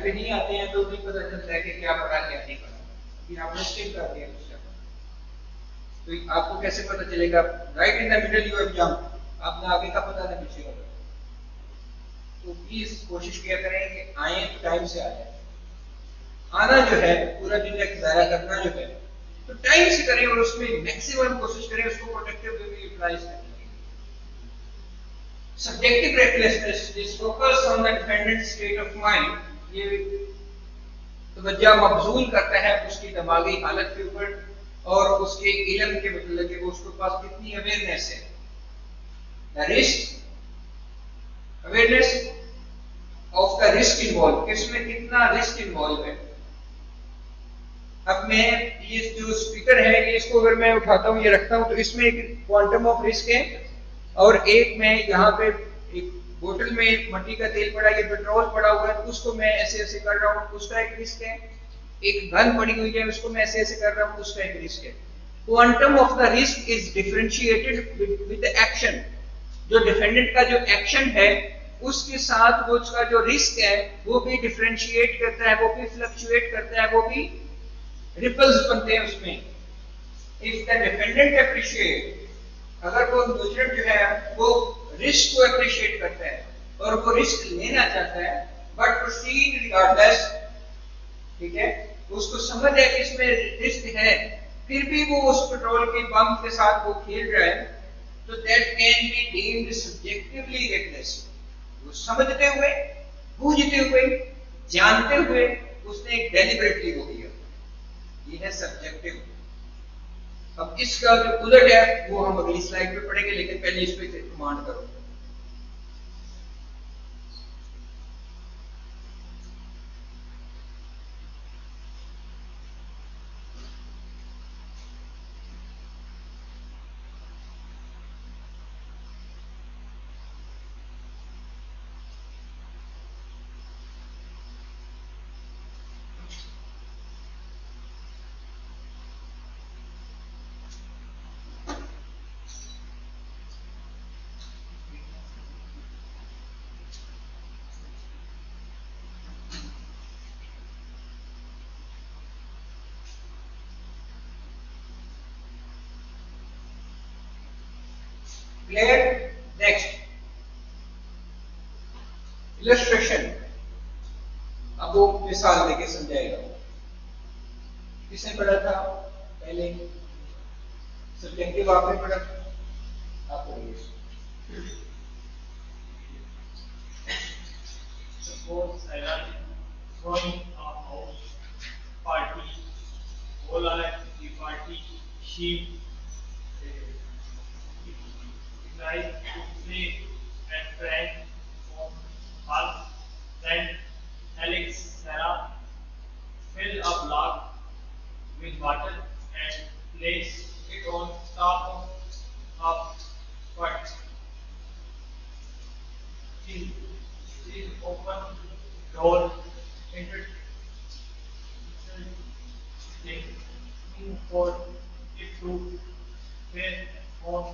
Speaker 1: पे नहीं आते हैं तो नहीं पता चलता है कि क्या पढ़ा क्या नहीं पढ़ा। अभी आपने स्किप कर दिया कुछ चैप्टर, तो आपको कैसे पता चलेगा? Right in the middle you exam, आपने आगे का पता नहीं पीछे का पता। तो प्लीज कोशिश किया करें कि आए तो टाइम से आ जाए। आना जो है पूरा दिन एक जाया करना जो है तो टाइम से करें और उसमें मैक्सिमम कोशिश करें उसको प्रोटेक्टिव वे में यूटिलाइज करने की। Subjective recklessness is focus on the dependent state of mind, ये तवज्जो मबजूल करता है उसकी दिमागी हालत के ऊपर और उसके इल्म के मतलब कि वो उसके पास कितनी अवेयरनेस है। The risk awareness of the risk involve, इसमें कितना रिस्क इन्वॉल्व है। अब मैं ये जो स्पीकर है ये इसको अगर मैं उठाता हूँ ये रखता हूँ तो इसमें एक क्वांटम ऑफ रिस्क है और एक मैं यहाँ पे एक बोतल में मट्टी का तेल पड़ा है, पेट्रोल पड़ा हुआ है तो उसको मैं ऐसे ऐसे कर रहा हूँ, उसका एक रिस्क है। एक गन पड़ी हुई है उसको मैं ऐसे ऐसे कर रहा हूँ, उसका एक रिस्क है। Quantum of the risk is differentiated with the action, जो डिफेंडेंट का जो एक्शन है उसके साथ वो उसका जो रिस्क है वो भी डिफरेंशिएट करता है, वो भी फ्लक्चुएट करता है, वो भी रिपल्स बनते हैं उसमें। इफ द डिफेंडेंट अप्रिशिएट, अगर वो मुजरिम जो है वो रिस्क को अप्रिशिएट करता है और वो रिस्क लेना चाहता है बट प्रोसीड रिगार्डलेस, ठीक है, उसको समझ है कि इसमें रिस्क है फिर भी वो उस पेट्रोल के बम के साथ वो खेल रहा है, तो that can be deemed subjectively reckless. वो समझते हुए, बूझते हुए, जानते हुए उसने डेलिबरेटली वो किया, ये है सब्जेक्टिव। अब इसका जो उलट है वो हम अगली स्लाइड पे पढ़ेंगे, लेकिन पहले इस पे कमांड करो। क्लियर? Next illustration. अब वो मिसाल देके समझाएगा। किसने पढ़ा था पहले? सब्जेक्टिव आपने पढ़ा था, आप पढ़िए।
Speaker 2: Suppose I am throwing a house party, all are the party, she like to play and prank on her friend Alex. Sarah fill a block with water and place it on top of a pot. She open door entered looking for it to fail on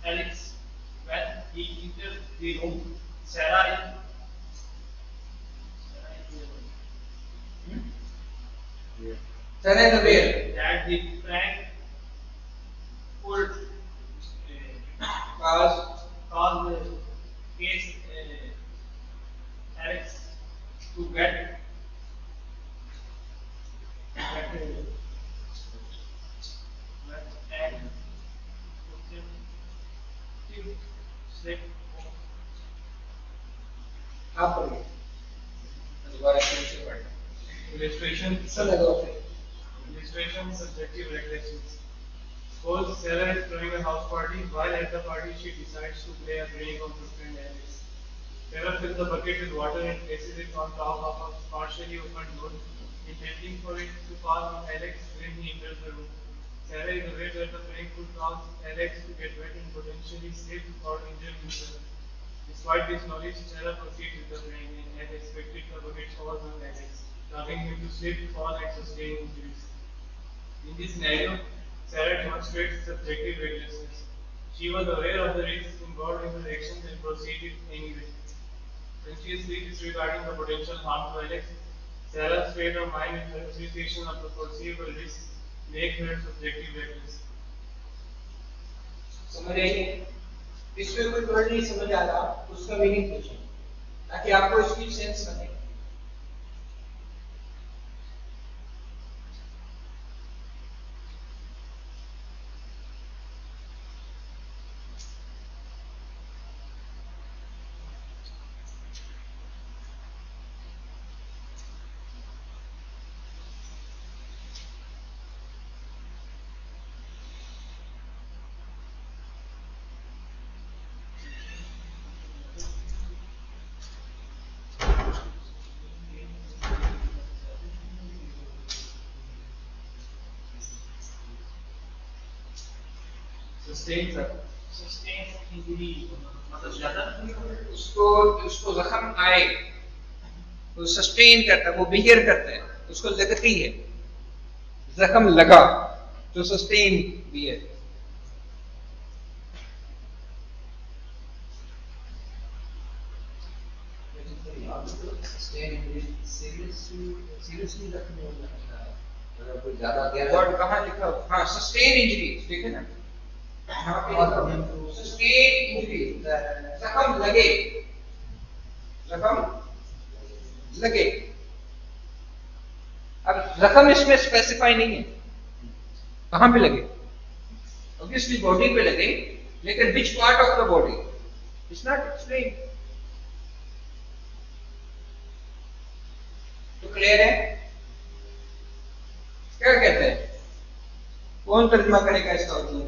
Speaker 2: Alex. When he entered the room, Sarah
Speaker 1: Sarah is aware
Speaker 2: that the prank could cause the case Alex to get and slip
Speaker 1: आप पढ़िए। दोबारा फिर से पढ़ना।
Speaker 4: Illustration,
Speaker 1: चलो दो फिर।
Speaker 4: illustration, subjective regulations. Suppose Sarah is throwing a house party. While at the party, she decides to play a prank on her friend Alice. Sarah fills the bucket with water and places it on top of a partially open door, intending for it to fall on Alex when he enters the room. Sarah is aware that the prank could cause Alex to get wet and potentially slip or injure himself. Despite this knowledge, Sarah proceeds with the prank and as expected, the bucket falls on Alex, causing him to slip, fall, and sustain injuries. In this scenario, Sarah demonstrates subjective recklessness. She was aware of the risks involved in her actions and proceeded anyway. When she is disregarding the potential harm to Alex, Sarah's state of mind and her appreciation of the foreseeable risk make her subjective reckless.
Speaker 1: समझ आइए? इसमें कोई word नहीं समझ आ रहा, उसका meaning पूछो, ताकि आपको इसकी सेंस बने।
Speaker 3: Sustained injury मतलब ज्यादा
Speaker 1: उसको जख्म आए, वो सस्टेन करता है, वो बियर करता है, उसको लगती है, जख्म लगा तो सस्टेन बियर।
Speaker 6: सीरियसली रखने होता है, अगर कोई ज्यादा गहरा
Speaker 1: वर्ड कहाँ लिखा हो? हाँ, सस्टेन इंजरी, ठीक है ना? यहाँ पे लिखा हो सस्टेन इंजरी, जख्म लगे, जख्म लगे। अब जख्म इसमें स्पेसिफाई नहीं है कहाँ पे लगे, ऑब्वियसली बॉडी पे लगे, लेकिन which part of the body it's not explain. तो क्लियर है? क्या कहते हैं, कौन तर्जुमा करेगा इसका उर्दू?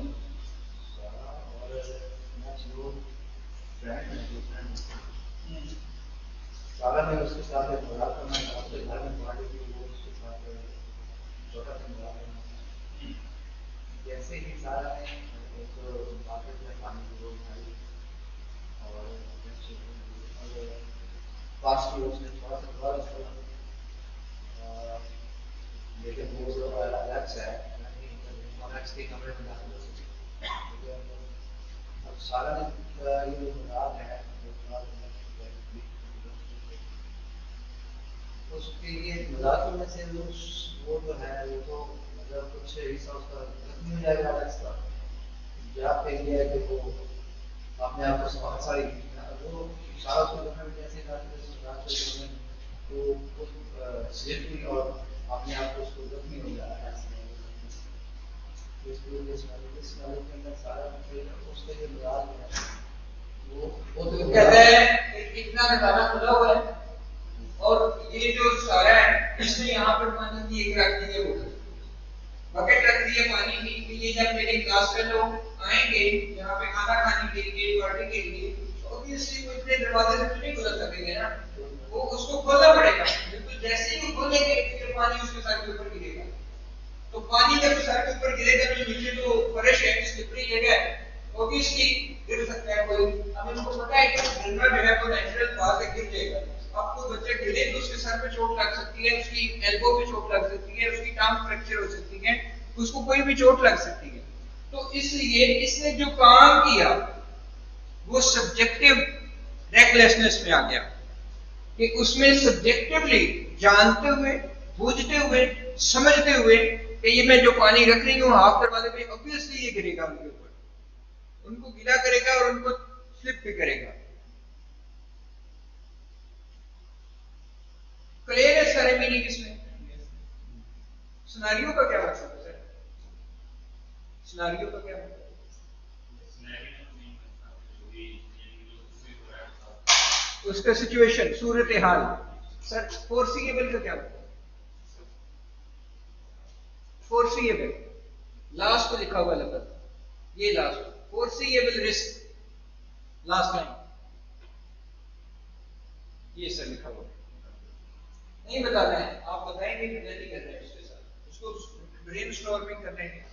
Speaker 6: सारा में उसके साथ मजाक करना, अपने घर में पार्टी की वो उसके साथ छोटा सा मजाक करना। जैसे ही सारा ने एक बात में पानी की रोक उठाई और पास की उसने थोड़ा सा दोबारा छोड़ा, लेकिन वो जो एलेक्स है एलेक्स के कमरे में दाखिल हो सके। अब सारा ने ये जो मजाक है उसके लिए मजाक में से वो जो है वो तो मतलब कुछ हिस्सा उसका खत्म हो जाएगा एलेक्स का। जहाँ पे ये है कि वो अपने आप को बहुत सारी वो सारा उसको करने में जैसे तो उस सेफ्टी और अपने आप को उसको जख्मी हो जा रहा है। इस वाले के अंदर सारा उसके जो मजाक है वो तो
Speaker 1: कहते हैं इतना खजाना खुला हुआ है और ये जो सारा है इसने यहाँ पर पानी की एक रख दी है, वो बकेट रख दी है पानी की कि ये जब मेरे क्लास में लोग आएंगे यहाँ पे खाना खाने के लिए, पार्टी के लिए, तो ऑब्वियसली वो इतने दरवाजे से नहीं खुला सकेंगे ना, वो उसको खोलना पड़ेगा। बिल्कुल जैसे ही वो खोलेंगे तो पानी उसके सर के ऊपर गिरेगा। तो पानी जब सर के ऊपर गिरेगा तो नीचे जो फर्श है, स्लिपरी जगह है, ऑब्वियसली गिर सकता है कोई। अब इनको पता है कि गिरना जो है वो नेचुरल बात है, गिर जाएगा। अब कोई बच्चा गिरे तो उसके सर पे चोट लग सकती है, उसकी एल्बो पे चोट लग सकती है, उसकी टांग फ्रैक्चर हो सकती है, उसको कोई भी चोट लग सकती है। तो इसलिए इसने जो काम किया वो सब्जेक्टिव रेकलेसनेस में आ गया कि उसमें सब्जेक्टिवली जानते हुए, बूझते हुए, समझते हुए कि ये मैं जो पानी रख रही हूँ हाफ दरवाजे पे, ऑब्वियसली ये गिरेगा उनके ऊपर, उनको गीला करेगा और उनको स्लिप भी करेगा। क्लियर है सारे मीनिंग इसमें? सिनेरियो का क्या मतलब है सर? सिनेरियो का क्या मतलब? उसका सिचुएशन, सूरत हाल। सर फोर्सिएबल का क्या मतलब? फोर्सिएबल लास्ट पे लिखा हुआ लफ्ज, ये last foreseeable risk, last time ये सर लिखा हुआ नहीं बताना है, आप बताएंगे कि नहीं कर रहे हैं उसके साथ, उसको ब्रेनस्टॉर्मिंग कर रहे हैं।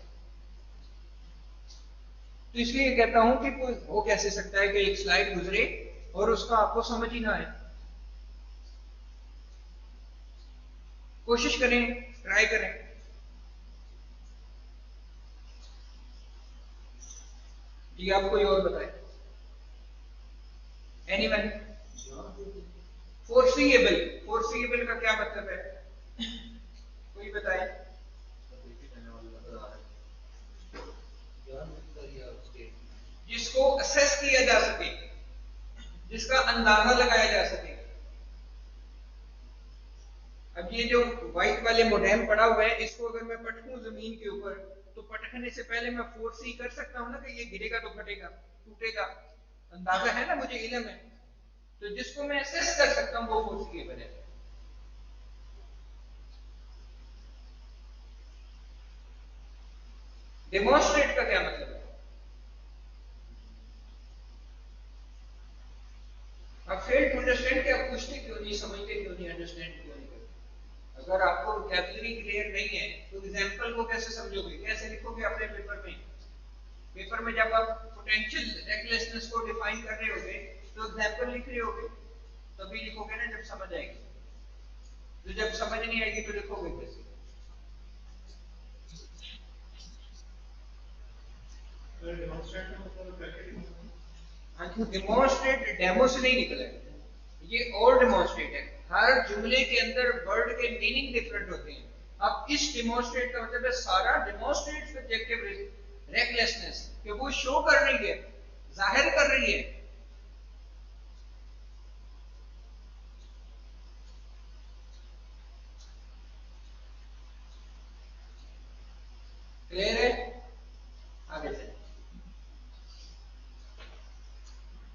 Speaker 1: तो इसलिए कहता हूं कि कोई हो कैसे सकता है कि एक स्लाइड गुजरे और उसका आपको समझ ही ना आए। कोशिश करें, ट्राई करें। जी आप कोई और बताए? एनीवन? फोर्सिएबल, फोर्सिएबल का क्या मतलब है, कोई बताए? जिसको असेस किया जा सके, जिसका अंदाजा लगाया जा सके। अब ये जो व्हाइट वाले मोडेम पड़ा हुआ है, इसको अगर मैं पटकूं जमीन के ऊपर, तो पटकने से पहले मैं फोर्स ही कर सकता हूं ना कि ये गिरेगा तो फटेगा, टूटेगा, अंदाजा है ना, मुझे इल्म है। तो जिसको मैं असेस कर सकता हूं वो फोर्सिएबल है। डेमोन्स्ट्रेट का क्या मतलब है? आप फेल टू अंडरस्टैंड, कि आप पूछते क्यों नहीं, समझते क्यों नहीं, अंडरस्टैंड क्यों नहीं करते? अगर आपको वोकैबुलरी क्लियर नहीं है तो एग्जांपल को कैसे समझोगे, कैसे लिखोगे अपने पेपर में? पेपर में जब आप पोटेंशियल रेकलेसनेस को डिफाइन कर रहे होगे तो एग्जांपल लिख रहे होगे, तभी लिखोगे ना जब समझ आएगी। तो जब समझ नहीं आएगी तो लिखोगे कैसे? हाँ जी, डेमोन्स्ट्रेट डेमो से नहीं निकला है, ये और डेमोन्स्ट्रेट है। हर जुमले के अंदर वर्ड के मीनिंग डिफरेंट होते हैं। अब इस डेमोन्स्ट्रेट का मतलब है सारा डेमोन्स्ट्रेट सब्जेक्टिव रेकलेसनेस, कि वो शो कर रही है, जाहिर कर रही है। क्लियर है? आगे चलिए।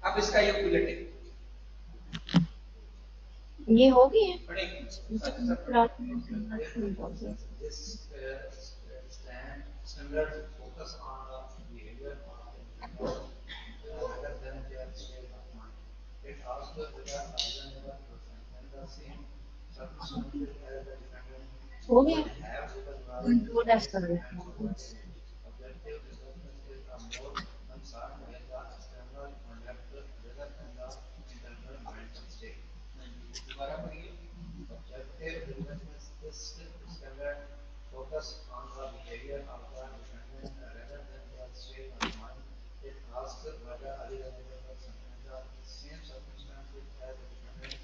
Speaker 1: अब इसका ये उलट है,
Speaker 7: ये हो गई है।
Speaker 1: पढ़ेंगे।
Speaker 6: Standard focus on the behavior of the individual rather than their state of mind. It also doesn't and the same circumstances as the defendant
Speaker 7: हो गया,
Speaker 6: would have
Speaker 7: वो टेस्ट कर रहे हैं।
Speaker 6: objective results is a more concerned with the external conduct rather than the internal mental state.
Speaker 1: दोबारा पढ़िए।
Speaker 6: Objective results is standard focus on the behavior of the defendant rather than their state of mind. It asks whether other person in the same circumstances as the defendant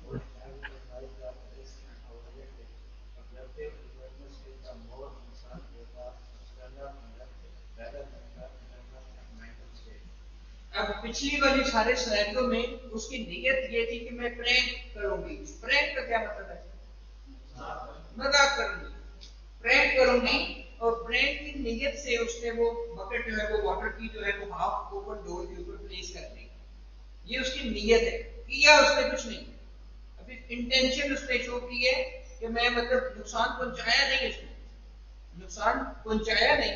Speaker 6: would have recognized the risk and avoided it. Objective awareness is the more concerned with the external conduct rather than the internal and mental state.
Speaker 1: अब पिछली वाली सारे scenario में उसकी नीयत ये थी कि मैं प्रैंक करूंगी। प्रैंक का क्या मतलब है? मजाक करूंगी, प्रैंक करूंगी, और प्रैंक की नीयत से उसने वो बकेट जो है वो वाटर की जो है वो हाफ ओपन डोर के ऊपर प्लेस कर दी। ये उसकी नीयत है, किया उसने कुछ नहीं। अभी इंटेंशन उसने शो की है कि मैं मतलब नुकसान पहुंचाया नहीं, उसने नुकसान पहुंचाया नहीं,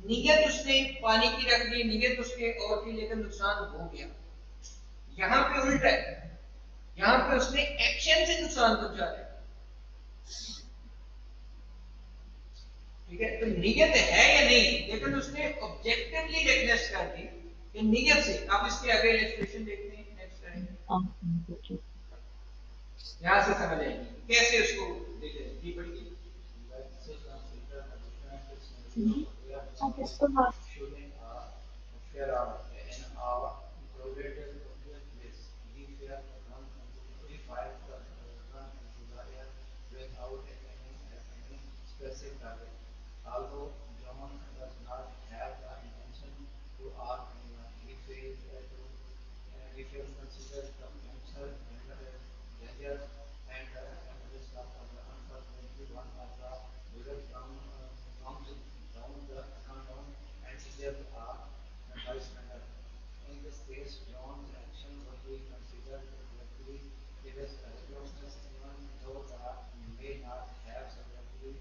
Speaker 1: नीयत उसने पानी की रख दी, नीयत उसके और थी, लेकिन नुकसान हो गया। यहां पे उल्टा है, यहां पे उसने एक्शन से नुकसान पहुंचा दिया। ठीक है, तो नीयत है या नहीं, लेकिन उसने ऑब्जेक्टिवली रेकलेस कर दी कि नीयत से। आप इसके आगे इलस्ट्रेशन देखते हैं, नेक्स्ट करेंगे, यहां से समझ आएगी कैसे उसको देखें। जी पढ़िए।
Speaker 7: अब इसको बात
Speaker 6: Shooting a firearm in a prohibited place. He feared to run into he fired the gun into the air without aiming at any specific target. Although John does not have the intention to harm anyone, he feels considered the potential danger and risk of the unfortunately one of the bullet down the countdown and injured a bystander. In this case, John's action would be considered directly recklessness even though the may not have subjectively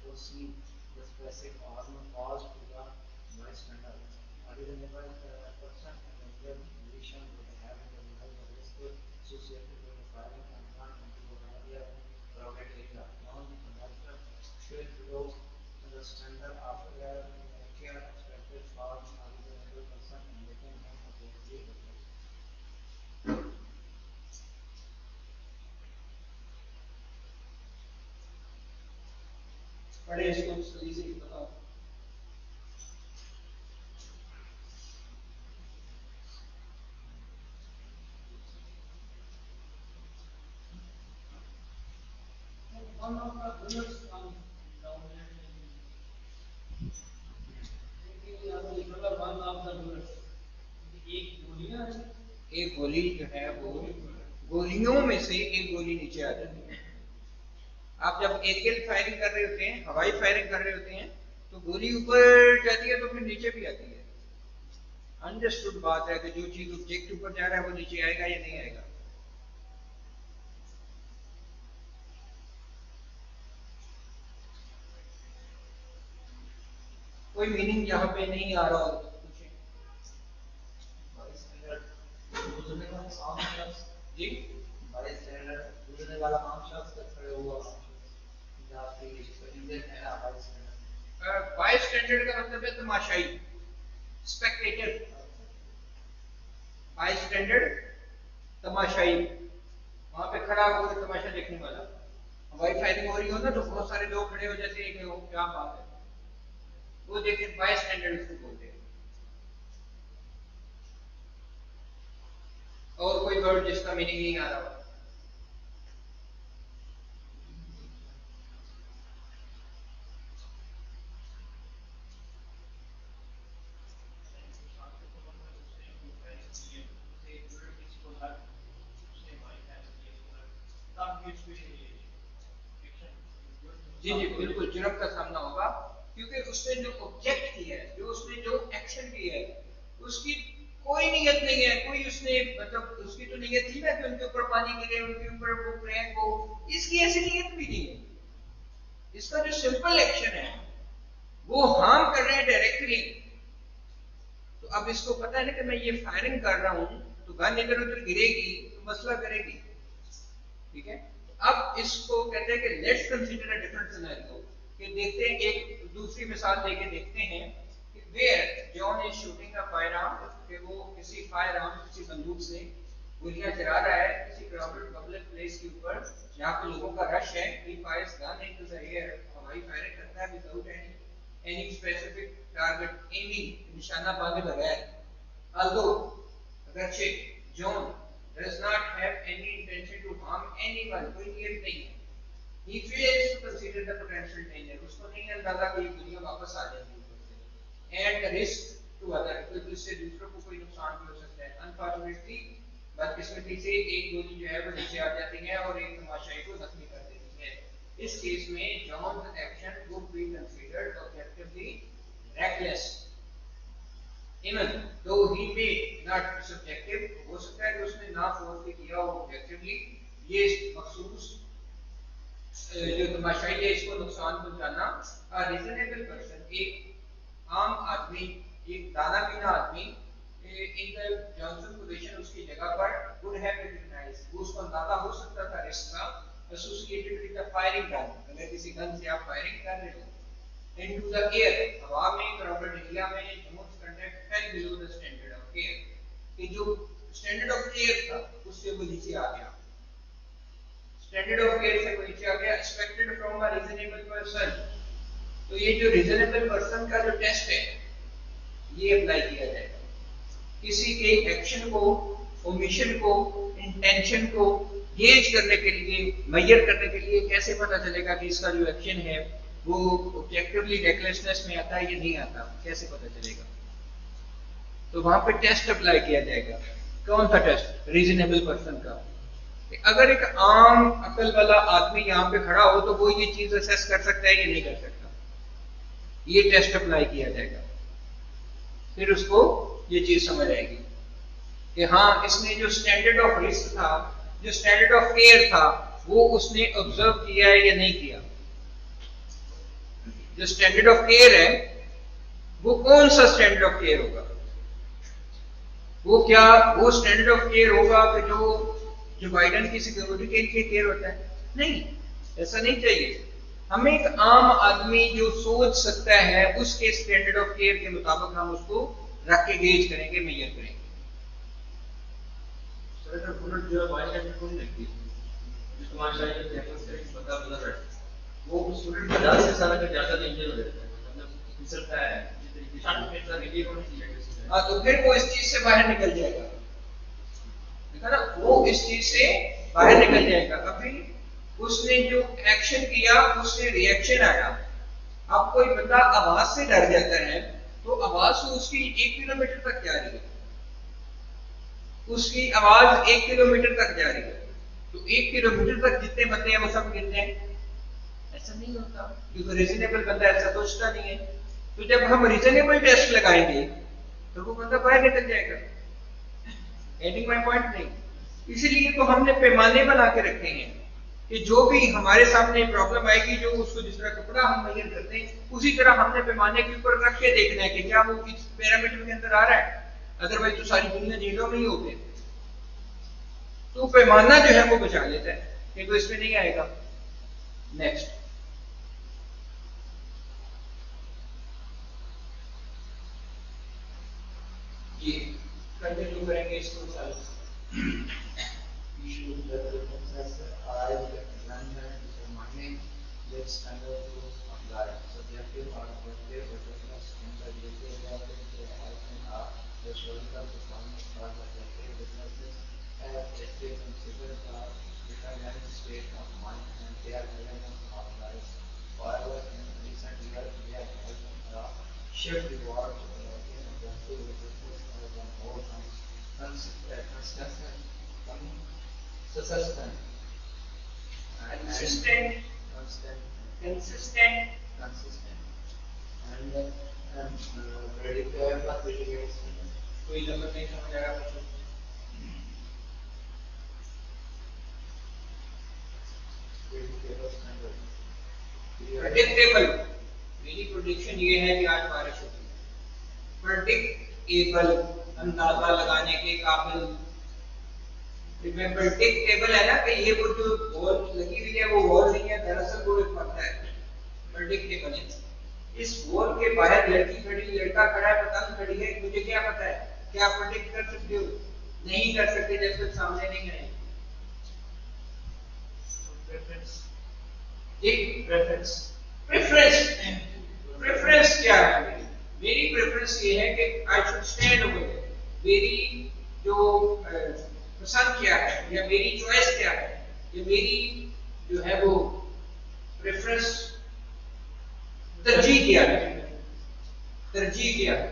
Speaker 6: foreseen the specific harm caused to the bystander. A reasonable person in the real condition would have recognized the risk associated with the firing and gun into another crowded area. Non-conductor should go to the standard of care expected from a reasonable person and making him appropriately reckless.
Speaker 1: पढ़े इसको सही से बताओ।
Speaker 2: one of the bullets comes down and one of the bullets. एक गोली ना
Speaker 1: एक गोली जो है वो गोलियों में से एक गोली नीचे आ जाती है। आप जब एरियल फायरिंग कर रहे होते हैं, हवाई फायरिंग कर रहे होते हैं, तो गोली ऊपर जाती है तो फिर नीचे भी आती है। अंडरस्टूड बात है कि जो चीज ऑब्जेक्ट ऊपर जा रहा है वो नीचे आएगा या नहीं आएगा। कोई मीनिंग यहाँ पे नहीं आ रहा हो तो पूछे जी। बाय स्टैंडर्ड का मतलब है तमाशाई, स्पेक्टेटर। बाय स्टैंडर्ड तमाशाई, वहां पे खड़ा होकर तमाशा देखने वाला। हवाई फायरिंग हो रही हो ना तो बहुत सारे लोग खड़े हो जाते हैं कि वो क्या बात है, वो देखे बाय स्टैंडर्ड उसको बोलते हैं। और कोई वर्ड जिसका मीनिंग नहीं आ रहा हो? जी जी बिल्कुल, जुर्म का सामना होगा, क्योंकि उसने जो ऑब्जेक्ट किया है, जो उसने जो एक्शन किया है, उसकी कोई नियत नहीं है। कोई उसने मतलब उसकी तो नियत थी ना कि उनके ऊपर पानी गिरे, उनके ऊपर वो प्रैंक हो, इसकी ऐसी नियत भी नहीं है। इसका जो सिंपल एक्शन है वो हार्म कर रहे हैं डायरेक्टली। तो अब इसको पता है ना कि मैं ये फायरिंग कर रहा हूं तो गन इधर उधर गिरेगी तो मसला करेगी, ठीक है। अब इसको कहते हैं कि let's consider a different scenario, कि देखते हैं एक दूसरी मिसाल लेके देखते हैं कि where John is shooting a firearm, कि वो किसी फायरआर्म किसी बंदूक से गोलियां चला रहा है किसी क्राउडेड पब्लिक प्लेस के ऊपर जहां पे लोगों का रश है। He fires gun into the air, हवाई फायरिंग करता है without any specific target aiming, निशाना बांधे बगैर। although अगरचे John does not have any intention to harm anyone, कोई नियत नहीं है। He fails to consider the potential danger, उसको नहीं अंदाजा कि ये दुनिया वापस आ जाएगी ऊपर से, and the risk to other, तो इससे दूसरों को कोई नुकसान भी हो सकता है। Unfortunately, बदकिस्मती से एक गोली जो है वो नीचे आ जाती है और एक तमाशाई को जख्मी कर देती है। इस केस में John's action would be considered objectively reckless, even though he may not be subjective। हो सकता है कि उसने ना फोर्स किया हो ऑब्जेक्टिवली, ये मखसूस जो तमाशाई है इसको नुकसान पहुंचाना। रीजनेबल पर्सन, एक आम आदमी, एक दाना बीना आदमी इन द जॉनसन पोजीशन उसकी जगह पर वुड हैव रिकॉग्नाइज्ड, वो उसको अंदाजा हो सकता था रिस्क का associated with the firing gun. अगर किसी गन से आप फायरिंग कर रहे हो into the air, हवा में क्राउडेड एरिया में, Jones conduct fell below the standard of care, कि जो स्टैंडर्ड ऑफ केयर था उससे वो नीचे आ गया। स्टैंडर्ड ऑफ केयर से वो नीचे आ गया। Expected from a reasonable person, तो ये जो रीजनेबल पर्सन का जो टेस्ट है ये अप्लाई किया जाएगा। किसी के एक्शन को, ओमिशन को, इंटेंशन को गेज करने के लिए, मेजर करने के लिए कैसे पता चलेगा कि इसका जो एक्शन है वो ऑब्जेक्टिवली रेकलेसनेस में आता है या नहीं आता, कैसे पता चलेगा? तो वहां पे टेस्ट अप्लाई किया जाएगा। कौन सा टेस्ट? रीजनेबल पर्सन का। अगर एक आम अकल वाला आदमी यहाँ पे खड़ा हो तो वो ये चीज असेस कर सकता है या नहीं कर सकता, ये टेस्ट अप्लाई किया जाएगा। फिर उसको ये चीज समझ आएगी कि हाँ इसने जो स्टैंडर्ड ऑफ रिस्क था, जो स्टैंडर्ड ऑफ केयर था, वो उसने ऑब्जर्व किया है या नहीं किया। जो स्टैंडर्ड ऑफ केयर है वो कौन सा स्टैंडर्ड ऑफ केयर होगा? वो क्या वो स्टैंडर्ड ऑफ केयर होगा कि जो बाइडेन की सिक्योरिटी के लिए केयर होता है? नहीं, ऐसा नहीं चाहिए। हमें एक आम आदमी जो सोच सकता है उसके स्टैंडर्ड ऑफ केयर के मुताबिक हम उसको रख के गेज करेंगे, मेजर करेंगे।
Speaker 3: सर बुलेट जो है बाय स्टैंडर्ड को नहीं लगती, जो तुम्हारे शायद टेक्निकल से पता बता रहा है वो उस बुलेट 50 से साल का ज्यादा डेंजर हो जाता है, मतलब फिसलता है जिस तरीके से शायद में सर ये होनी चाहिए।
Speaker 1: हाँ, तो फिर वो इस चीज से बाहर निकल जाएगा, देखा ना, वो इस चीज से बाहर निकल जाएगा। अभी उसने जो एक्शन किया उससे रिएक्शन आया। अब कोई बंदा आवाज से डर जाता है तो आवाज तो उसकी 1 किलोमीटर तक जा रही है, उसकी आवाज 1 किलोमीटर तक जा रही है, तो 1 किलोमीटर तक जितने बंदे हैं वो सब गिरते हैं? ऐसा नहीं होता, क्योंकि रीजनेबल बंदा ऐसा सोचता नहीं है। तो जब हम रीजनेबल टेस्ट लगाएंगे तो वो बंदा बाहर निकल जाएगा। Getting my point? नहीं, इसीलिए तो हमने पैमाने बना के रखे हैं कि जो भी हमारे सामने प्रॉब्लम आएगी, जो उसको जिस तरह कपड़ा हम मेजर करते हैं उसी तरह हमने पैमाने के ऊपर रख के देखना है कि क्या वो इस पैरामीटर के अंदर आ रहा है, अदरवाइज तो सारी दुनिया जीरो में ही होते। तो पैमाना जो है वो बचा लेता है कि तो इसमें नहीं आएगा। नेक्स्ट, ये कंटिन्यू करेंगे इसको सारे।
Speaker 6: Issue that references arise when determining which standard to apply. Subjective or objective references in the detail level they often are historical performance or subjective references as active considered the dependent state of mind and their element of life. However, in recent years, we have helped a shift towards in objective references as a more consistent consistent and predictable predicate
Speaker 1: कोई number नहीं समझ आ रहा बच्चों?
Speaker 6: standard.
Speaker 1: Predictable, मेरी prediction ये है कि आज बारिश होगी। प्रेडिक्टेबल, अंदाजा लगाने के काबिल। प्रेडिक्टेबल है ना कि ये वो जो वॉल लगी हुई है वो वॉल नहीं है, दरअसल वो एक पत्ता है। प्रेडिक्टेबल है। इस वॉल के बाहर लड़की खड़ी, लड़का खड़ा है, पतंग खड़ी है, मुझे क्या पता है? क्या प्रेडिक्ट कर सकते हो? नहीं कर सकते जब तक सामने नहीं आए। प्रेफरेंस, प्रेफरेंस क्या है? मेरी प्रेफरेंस ये है कि I should stand over there. मेरी जो पसंद क्या है या मेरी चॉइस क्या है, या मेरी जो है वो प्रेफरेंस, तरजीह क्या है? तरजीह क्या है?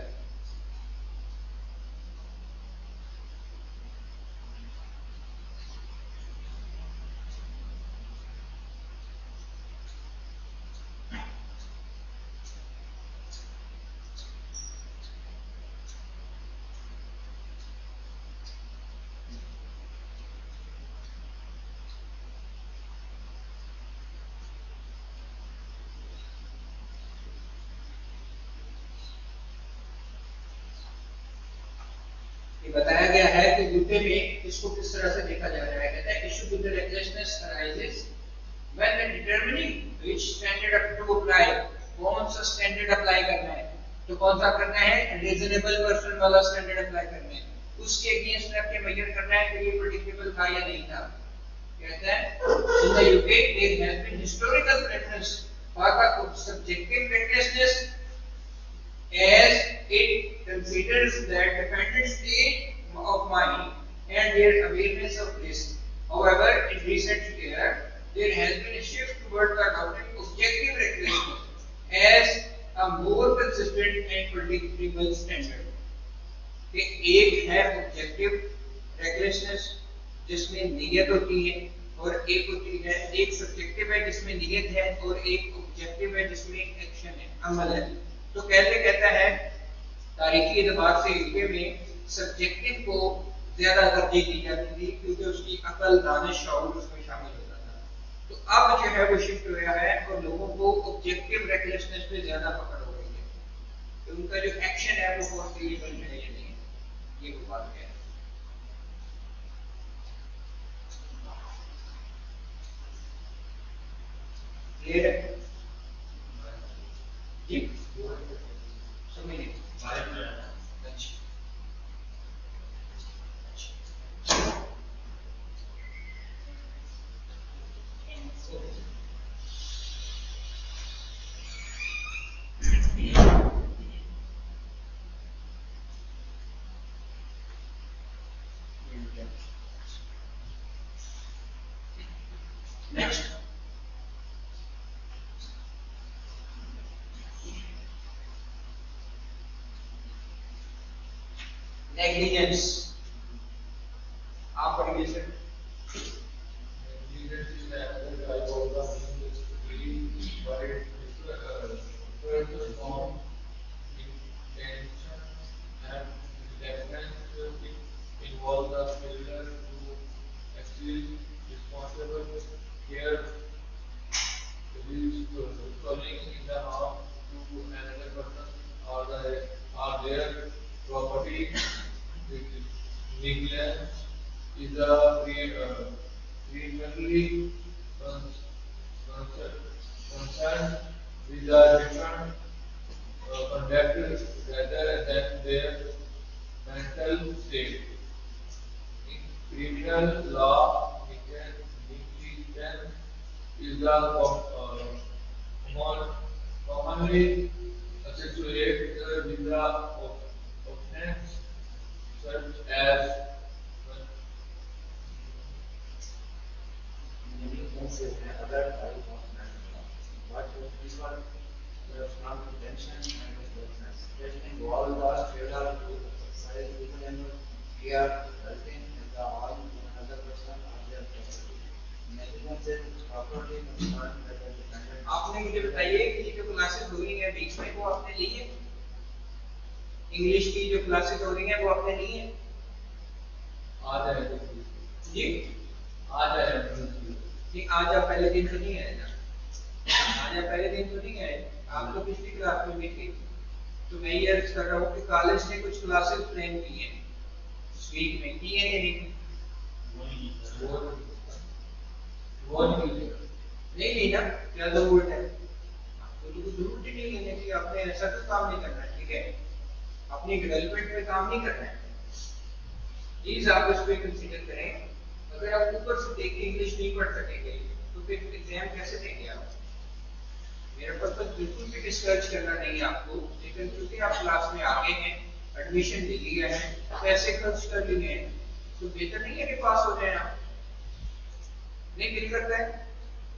Speaker 1: बताया गया है कि यूके में इसको किस तरह से देखा जा रहा है। कहता है issue with the regulations arises when determining which standard to apply. कौन सा स्टैंडर्ड अप्लाई करना है? तो कौन सा करना है? रीजनेबल पर्सन वाला स्टैंडर्ड अप्लाई करना है। उसके अगेंस्ट रख के मेजर करना है कि ये प्रेडिक्टेबल था या नहीं था। कहता है in the UK there has been historical preference for the subjective regulations as it considers that dependent state of mind and their awareness of risk. However, in recent years, there has been a shift toward the adopting objective regulation as a more consistent and predictable standard. कि एक है objective regulations जिसमें नियत होती है, और एक होती है, एक subjective है जिसमें नियत है, और एक objective है जिसमें एक्शन है, अमल है। तो कहता है तारीखी एतबार से यूके में सब्जेक्टिव को ज्यादा तरजीह दी जाती थी क्योंकि उसकी अकल, दानिश, शऊर उसमें शामिल होता था। तो अब जो है वो शिफ्ट हुआ है और लोगों को ऑब्जेक्टिव रेगुलेशंस पे ज्यादा पकड़ हो गई है कि उनका जो एक्शन है वो फोर्सिबल है या नहीं, ये वो बात है। क्लियर है जी? समझिए। अच्छा, नेक्स्ट नेग्लिजेंस आप पढ़िए sir.
Speaker 8: Negligence is another type of the meaning, but it refers to strong intention and negligence. It involves the failure to exercise responsible care, resulting in the harm to another person or their property. Negligence is a primarily concerned with the different conduct rather than their mental state. In criminal law, negligence is the commonly associated with the offense such as
Speaker 6: Negligence is another type of management, but this one from intention and business. It involves the failure to exercise reasonable care, resulting in the harm to another person or their property. Negligence is properly concerned with the dependent.
Speaker 1: आपने मुझे बताइए कि जो classes हो रही हैं बीच में वो आपने ली है? इंग्लिश की जो क्लासेस हो रही हैं वो आपने ली है?
Speaker 8: आ जाए
Speaker 1: जी
Speaker 8: आ जाए
Speaker 1: कि आज आप पहले दिन तो नहीं आए ना, आज आप पहले दिन तो नहीं आए, आप तो पिछली क्लास में भी थे। तो मैं ये अर्ज कर रहा हूँ कि कॉलेज ने कुछ क्लासेस प्लान की हैं इस वीक में, की है या नहीं? नहीं ली ना, क्या जरूरत है? तो कुछ जरूरत ही नहीं लेने की, आपने ऐसा तो काम नहीं करना है, ठीक है? अपनी डेवलपमेंट पे काम नहीं करना है। प्लीज आप इस पे कंसीडर करें। अगर आप ऊपर से देख के इंग्लिश नहीं पढ़ सकेंगे तो फिर एग्जाम कैसे देंगे आप? मेरा पर्पस बिल्कुल भी डिस्कस करना नहीं है आपको, लेकिन क्योंकि आप क्लास में आगे हैं, एडमिशन ले लिया है, पैसे खर्च कर लिए हैं, तो बेहतर नहीं है कि पास हो जाए आप? नहीं फील करता है?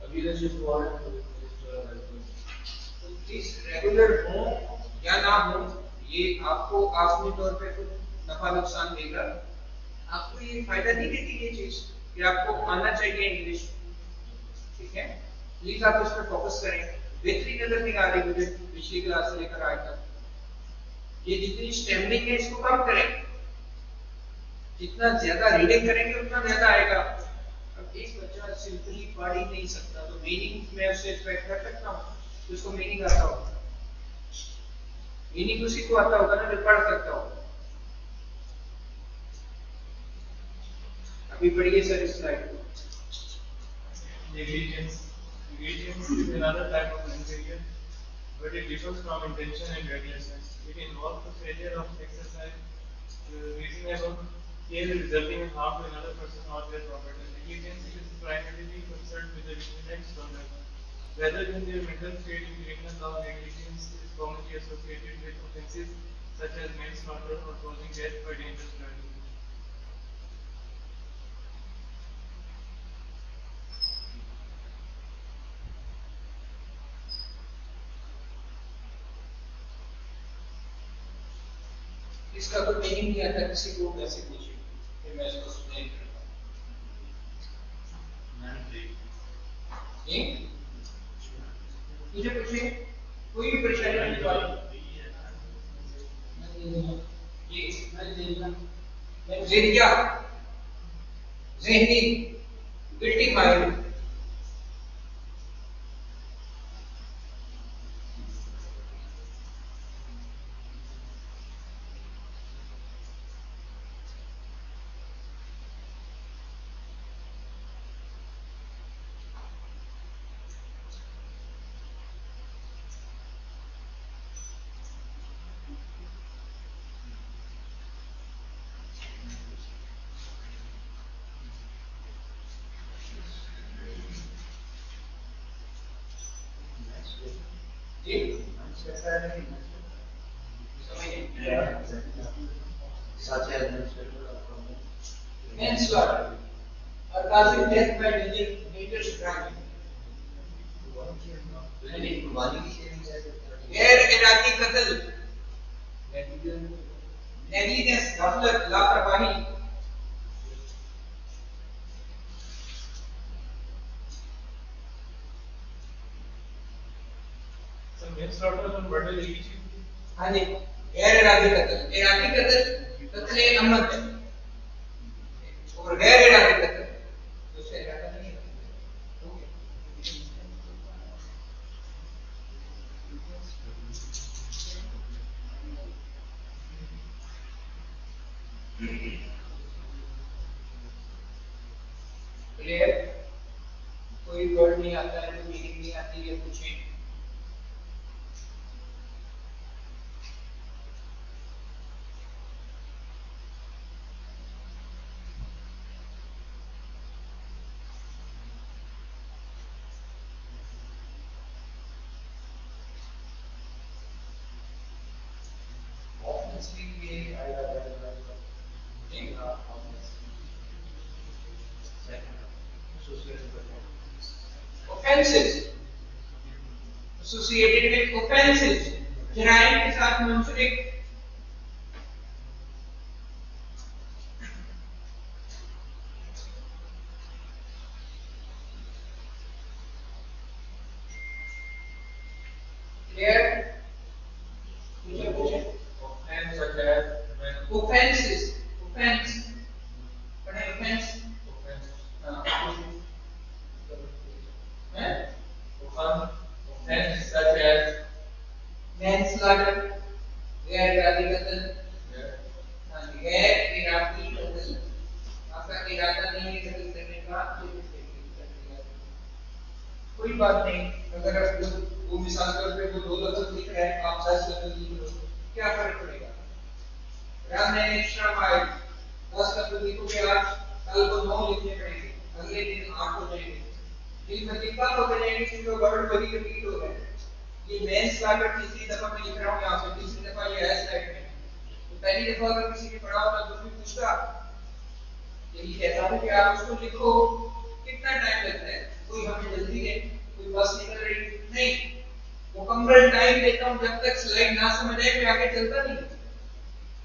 Speaker 8: अभी शिफ्ट हुआ है
Speaker 1: प्लीज रेगुलर हो या ना हो, ये आपको आसमी तौर पे कुछ नफा नुकसान देगा, आपको ये फायदा नहीं देती ये चीज कि आपको आना चाहिए इंग्लिश, ठीक है? प्लीज आप इस पर फोकस करें। बेहतरी नजर नहीं आ रही मुझे पिछली क्लास से लेकर आज तक। ये जितनी स्टैंडिंग है इसको कम करें, जितना ज्यादा रीडिंग करेंगे उतना ज्यादा आएगा। अब एक बच्चा सिंपली पढ़ ही नहीं सकता तो मीनिंग में उससे एक्सपेक्ट कर सकता हूँ तो उसको मीनिंग आता होगा, मीनिंग उसी को आता होगा ना जो पढ़ सकता होगा। अभी पढ़िए सर इस स्लाइड को।
Speaker 4: Negligence. Negligence is another type of behavior, but it differs from intention and recklessness. It involves the failure of exercise reasonable care resulting in harm to another person or their property. Negligence is primarily concerned with the victim's conduct rather than their mental state. In criminal law, negligence is commonly associated with offences such as manslaughter or causing death by dangerous driving.
Speaker 1: इसका कोई meaning नहीं आता, किसी को कैसे पूछे फिर मैं इसको एक्सप्लेन करता हूँ। मुझे पूछे कोई भी परेशानी नहीं वाली ये नजरिया ज़हनी guilty mind
Speaker 6: such as
Speaker 1: manslaughter or causing death by dangerous driving. गैर इरादी कत्ल नेग्लिजेंस, गफलत, लापरवाही।
Speaker 4: manslaughter and murder एक ही चीज है।
Speaker 1: हाँ जी, गैर इरादी कत्ल, इरादी कत्ल कत्ल ए अमद है और गैर इरादी कत्ल दूसरा इरादा नहीं है। क्लियर? कोई वर्ड नहीं आता है, कोई मीनिंग नहीं आती है, पूछे। Offenses associated with offenses, जराइम के साथ मुंसलिक। क्लियर? पूछे
Speaker 8: Offense such as when
Speaker 1: offenses, offense पढ़े offense
Speaker 8: offense
Speaker 1: हैं?
Speaker 8: offense such as
Speaker 1: manslaughter, गैर इरादी कत्ल, गैर इरादी कत्ल, आपका इरादा नहीं है कत्ल करने का, कोई बात नहीं। अगर वो मिसाल के तौर पे वो 2 लफ्ज लिख रहा है, आप 10 लफ्ज लिख लो, क्या फर्क पड़ेगा? राम ने एक्स्ट्रा माइल 10 लफ्ज लिखोगे आज, कल को 9 लिखने पड़ेंगे, अगले दिन 8 हो जाएंगे, दिन में 13 हो जाएंगे, क्योंकि वर्ड वही रिपीट हो रहा है। ये मैनस्लॉटर तीसरी दफा मैं लिख रहा हूँ यहाँ पे, तीसरी दफा ये है स्लाइड में। तो पहली दफा अगर किसी ने पढ़ा होता तो भी पूछता, यही कहता हूँ कि आप उसको लिखो, कितना टाइम लगता है? कोई हमें जल्दी है, कोई बस निकल रही नहीं, मुकम्मल टाइम लेता हूँ जब तक स्लाइड ना समझ आए, फिर आगे चलता नहीं।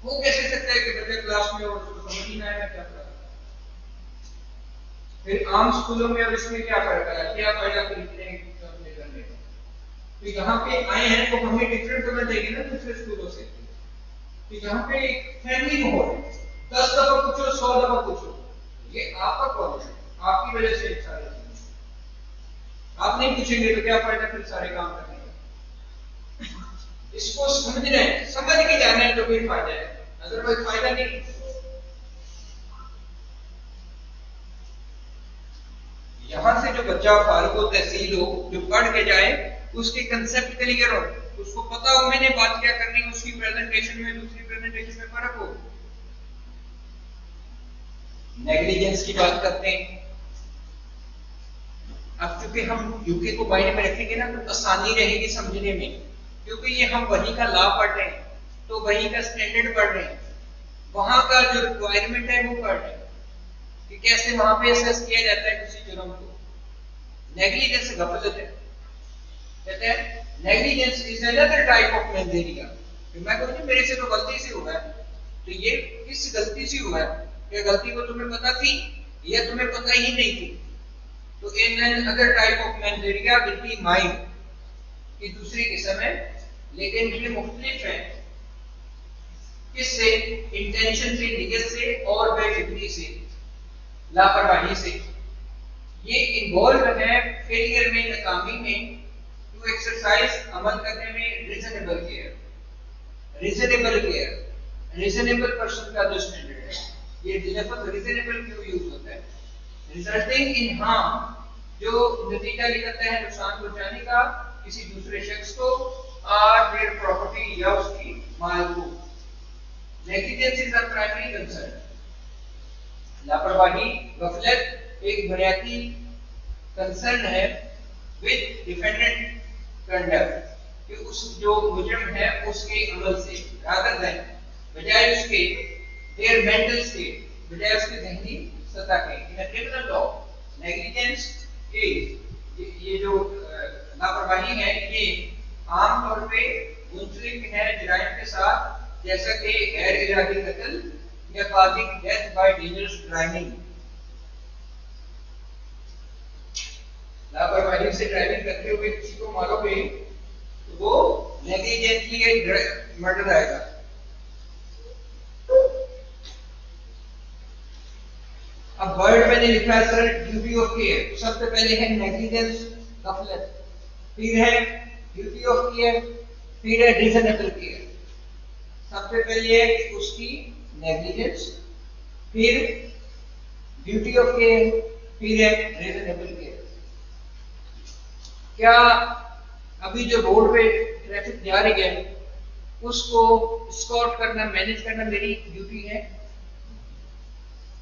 Speaker 1: वो कैसे सकता है कि बच्चे क्लास में और उसको समझ ही ना आए क्या पढ़ा। फिर आम स्कूलों में अब इसमें क्या फर्क है, क्या फायदा लिखने करने का? तो यहाँ पे आए हैं तो हमें डिफरेंट करना चाहिए ना दूसरे स्कूलों से। तो यहाँ पे एक फैमिली माहौल है, 10 दफा पूछो 100 दफा पूछो, ये आपका कॉलेज है, आपकी वजह से सारे आप नहीं पूछेंगे तो क्या फायदा फिर सारे काम करने का। इसको समझना है, समझ के जाना है तो फिर फायदा है, अदरवाइज फायदा नहीं। यहाँ से जो बच्चा फारूक हो, तहसील हो, जो पढ़ के जाए, उसके कंसेप्ट क्लियर हो, उसको पता हो मैंने बात क्या करनी है, उसकी प्रेजेंटेशन में दूसरी प्रेजेंटेशन में फर्क हो। नेग्लिजेंस की बात करते हैं। अब चूंकि हम यूके को मायने में रखेंगे ना तो आसानी रहेगी समझने में, क्योंकि ये हम वही का लॉ पढ़ रहे हैं, तो वही का स्टैंडर्ड पढ़ रहे हैं, वहां का जो रिक्वायरमेंट है वो पढ़ रहे हैं कि कैसे वहां पे असेस किया जाता है किसी जुर्म को। नेग्लिजेंस गफलत है, कहते हैं negligence is another type of mens rea. मैं कहूँ मेरे से तो गलती से हुआ है, तो ये किस गलती से हुआ है? क्या गलती को तुम्हें पता थी या तुम्हें पता ही नहीं थी? तो in other type of mens rea will be mind की दूसरी किस्म है, लेकिन ये मुख्तलिफ है। किससे? इंटेंशन से, नियत से और बेफिक्री से, लापरवाही से। ये इन्वॉल्व है फेलियर में, नाकामी में, टू एक्सरसाइज अमल करने में reasonable care. Reasonable care, reasonable person का जो स्टैंडर्ड है, ये लफ्ज रीजनेबल क्यों यूज होता है? रिजल्टिंग इन हार्म, जो नतीजा निकलता है नुकसान पहुंचाने का किसी दूसरे शख्स को, और देयर प्रॉपर्टी या उसकी माल को। Negligence is the primary concern. लापरवाही, गफलत एक बुनियादी कंसर्न है विद डिफेंडेंट कंडक्ट, कि उस जो मुजरिम है उसके अमल से, रादर देन बजाय उसके देयर मेंटल स्टेट, बजाय उसके ज़हनी सतह के। इन क्रिमिनल लॉ नेग्लिजेंस इज, ये जो लापरवाही है ये आम तौर पे मुंसलिक है जुराइम के साथ, जैसा कि गैर इरादी कत्ल या causing death by dangerous driving। लापरवाही से ड्राइविंग करते हुए किसी को मारोगे तो वो नेग्लिजेंटली मर्डर आएगा। अब वर्ड मैंने लिखा है सर ड्यूटी ऑफ केयर। सबसे पहले है नेग्लिजेंस, गफलत, फिर है ड्यूटी ऑफ केयर, फिर है रीजनेबल केयर। सबसे पहले है उसकी नेग्लिजेंस, फिर ड्यूटी ऑफ केयर, फिर है रीजनेबल केयर। क्या अभी जो रोड पे ट्रैफिक जा रही है उसको स्कॉट करना, मैनेज करना मेरी ड्यूटी है?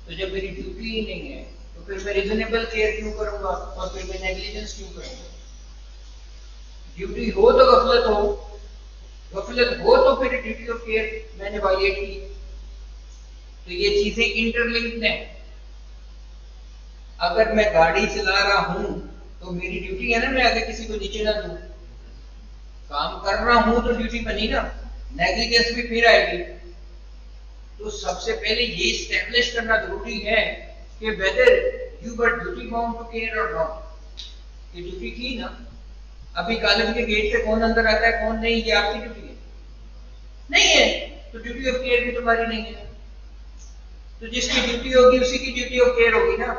Speaker 1: तो जब मेरी ड्यूटी ही नहीं है तो फिर मैं रीजनेबल केयर क्यों करूंगा और फिर मैं नेग्लिजेंस क्यों करूंगा? ड्यूटी हो तो गफलत हो, गफलत हो तो फिर ड्यूटी ऑफ केयर मैंने वायलेट की। तो ये चीजें इंटरलिंक्ड हैं। अगर मैं गाड़ी चला रहा हूं तो मेरी ड्यूटी है ना मैं आगे किसी को नीचे ना दूं। काम कर रहा हूं तो ड्यूटी बनी ना, नेग्लिजेंस भी फिर आएगी। तो सबसे पहले ये एस्टैब्लिश करना जरूरी है कि whether you were duty bound to care और नॉट। ये ड्यूटी थी ना। अभी कॉलेज के गेट से कौन अंदर आता है कौन नहीं, ये आपकी ड्यूटी है नहीं है, तो ड्यूटी ऑफ केयर भी तुम्हारी नहीं है। तो जिसकी ड्यूटी होगी उसी की ड्यूटी ऑफ केयर होगी ना।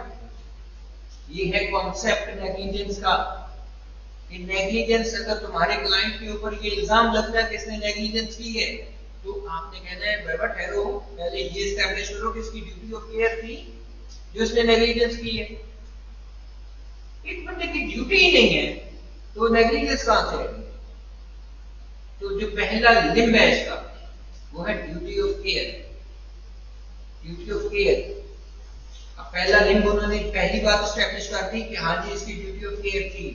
Speaker 1: ये है कॉन्सेप्ट नेग्लिजेंस का। कि नेग्लिजेंस अगर तुम्हारे क्लाइंट के ऊपर ये इल्जाम लगता है कि इसने नेग्लिजेंस की है तो आपने कहना है बाबा ठहरो, पहले ये एस्टैब्लिश करो कि इसकी ड्यूटी ऑफ केयर थी जो इसने नेग्लिजेंस की है। एक बंदे की ड्यूटी ही नहीं है तो नेग्लिजेंस कहां से आएगी? तो जो पहला लिम्ब है इसका वो है duty of care. Duty of care अब पहला लिंब उन्होंने पहली बात एस्टैब्लिश कर दी कि हाँ जी इसकी ड्यूटी ऑफ केयर थी।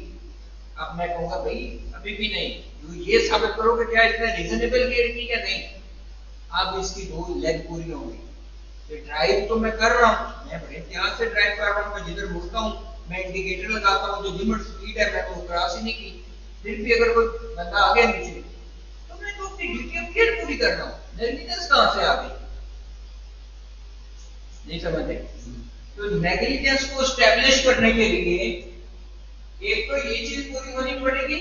Speaker 1: अब मैं कहूंगा भाई अभी भी नहीं, तो ये साबित करो कि क्या इसने रीजनेबल केयर की या नहीं। अब इसकी दो लेग पूरी होंगी। तो ड्राइव तो मैं कर रहा हूँ, मैं बड़े ध्यान से ड्राइव कर रहा हूँ, मैं जिधर मुड़ता हूँ मैं इंडिकेटर लगाता हूँ, जो लिमिट स्पीड है मैं तो क्रॉस ही नहीं की। फिर भी अगर कोई बंदा आ गया नीचे तो मैं तो अपनी ड्यूटी ऑफ केयर पूरी कर रहा हूँ। नेग्लिजेंस कहां से आ गई? नहीं समझते? तो नेग्लिजेंस को एस्टैब्लिश करने के लिए एक तो ये चीज पूरी होनी पड़ेगी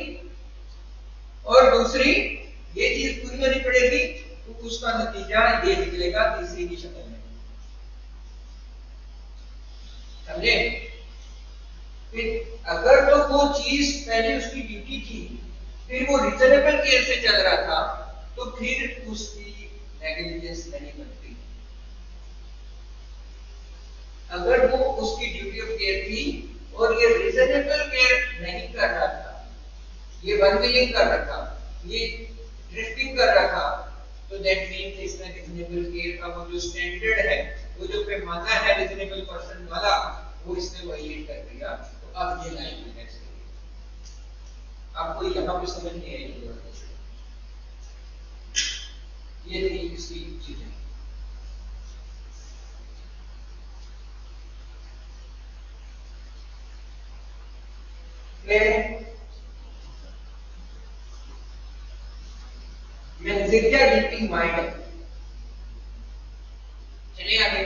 Speaker 1: और दूसरी ये चीज पूरी होनी पड़ेगी, तो उसका नतीजा ये निकलेगा तीसरी की शक्ल में। समझे? फिर अगर तो वो चीज पहले उसकी ड्यूटी थी फिर वो रीजनेबल केयर से चल रहा था तो फिर उसकी नेग्लिजेंस नहीं बनती। अगर वो उसकी ड्यूटी ऑफ केयर थी और ये रीजनेबल केयर नहीं कर रहा था, ये वनविलिंग कर रहा था, ये ड्रिफ्टिंग कर रहा था, तो दैट मींस इसने रीजनेबल केयर का वो जो स्टैंडर्ड है, वो जो पैमाना है रीजनेबल पर्सन वाला, वो इसने वायलेट कर दिया। तो अब ये लाइन में कैसे आपको यहाँ पे समझ नहीं आएगी। ये देखिए इसकी चीजें मैं जिक्र रीडिंग माइंड। चलिए आगे।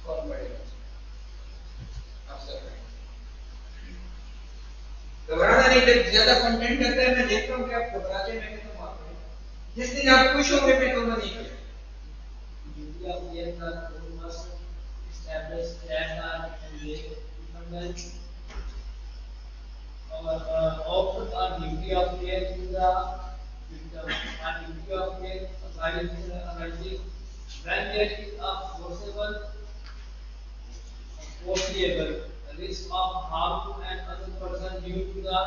Speaker 1: कौन पढ़ेगा? आप सब घबराना नहीं। जब ज्यादा कंटेंट करता है मैं देखता हूँ कि आप घबराते हैं, मैं कहता हूँ आप जिस दिन आप खुश होंगे मैं कहूँगा नहीं करें।
Speaker 2: Duty of care that we must establish that independent or offer a duty of care to the victim. A duty of care arises when there is a foreseeable risk of harm to another person due to the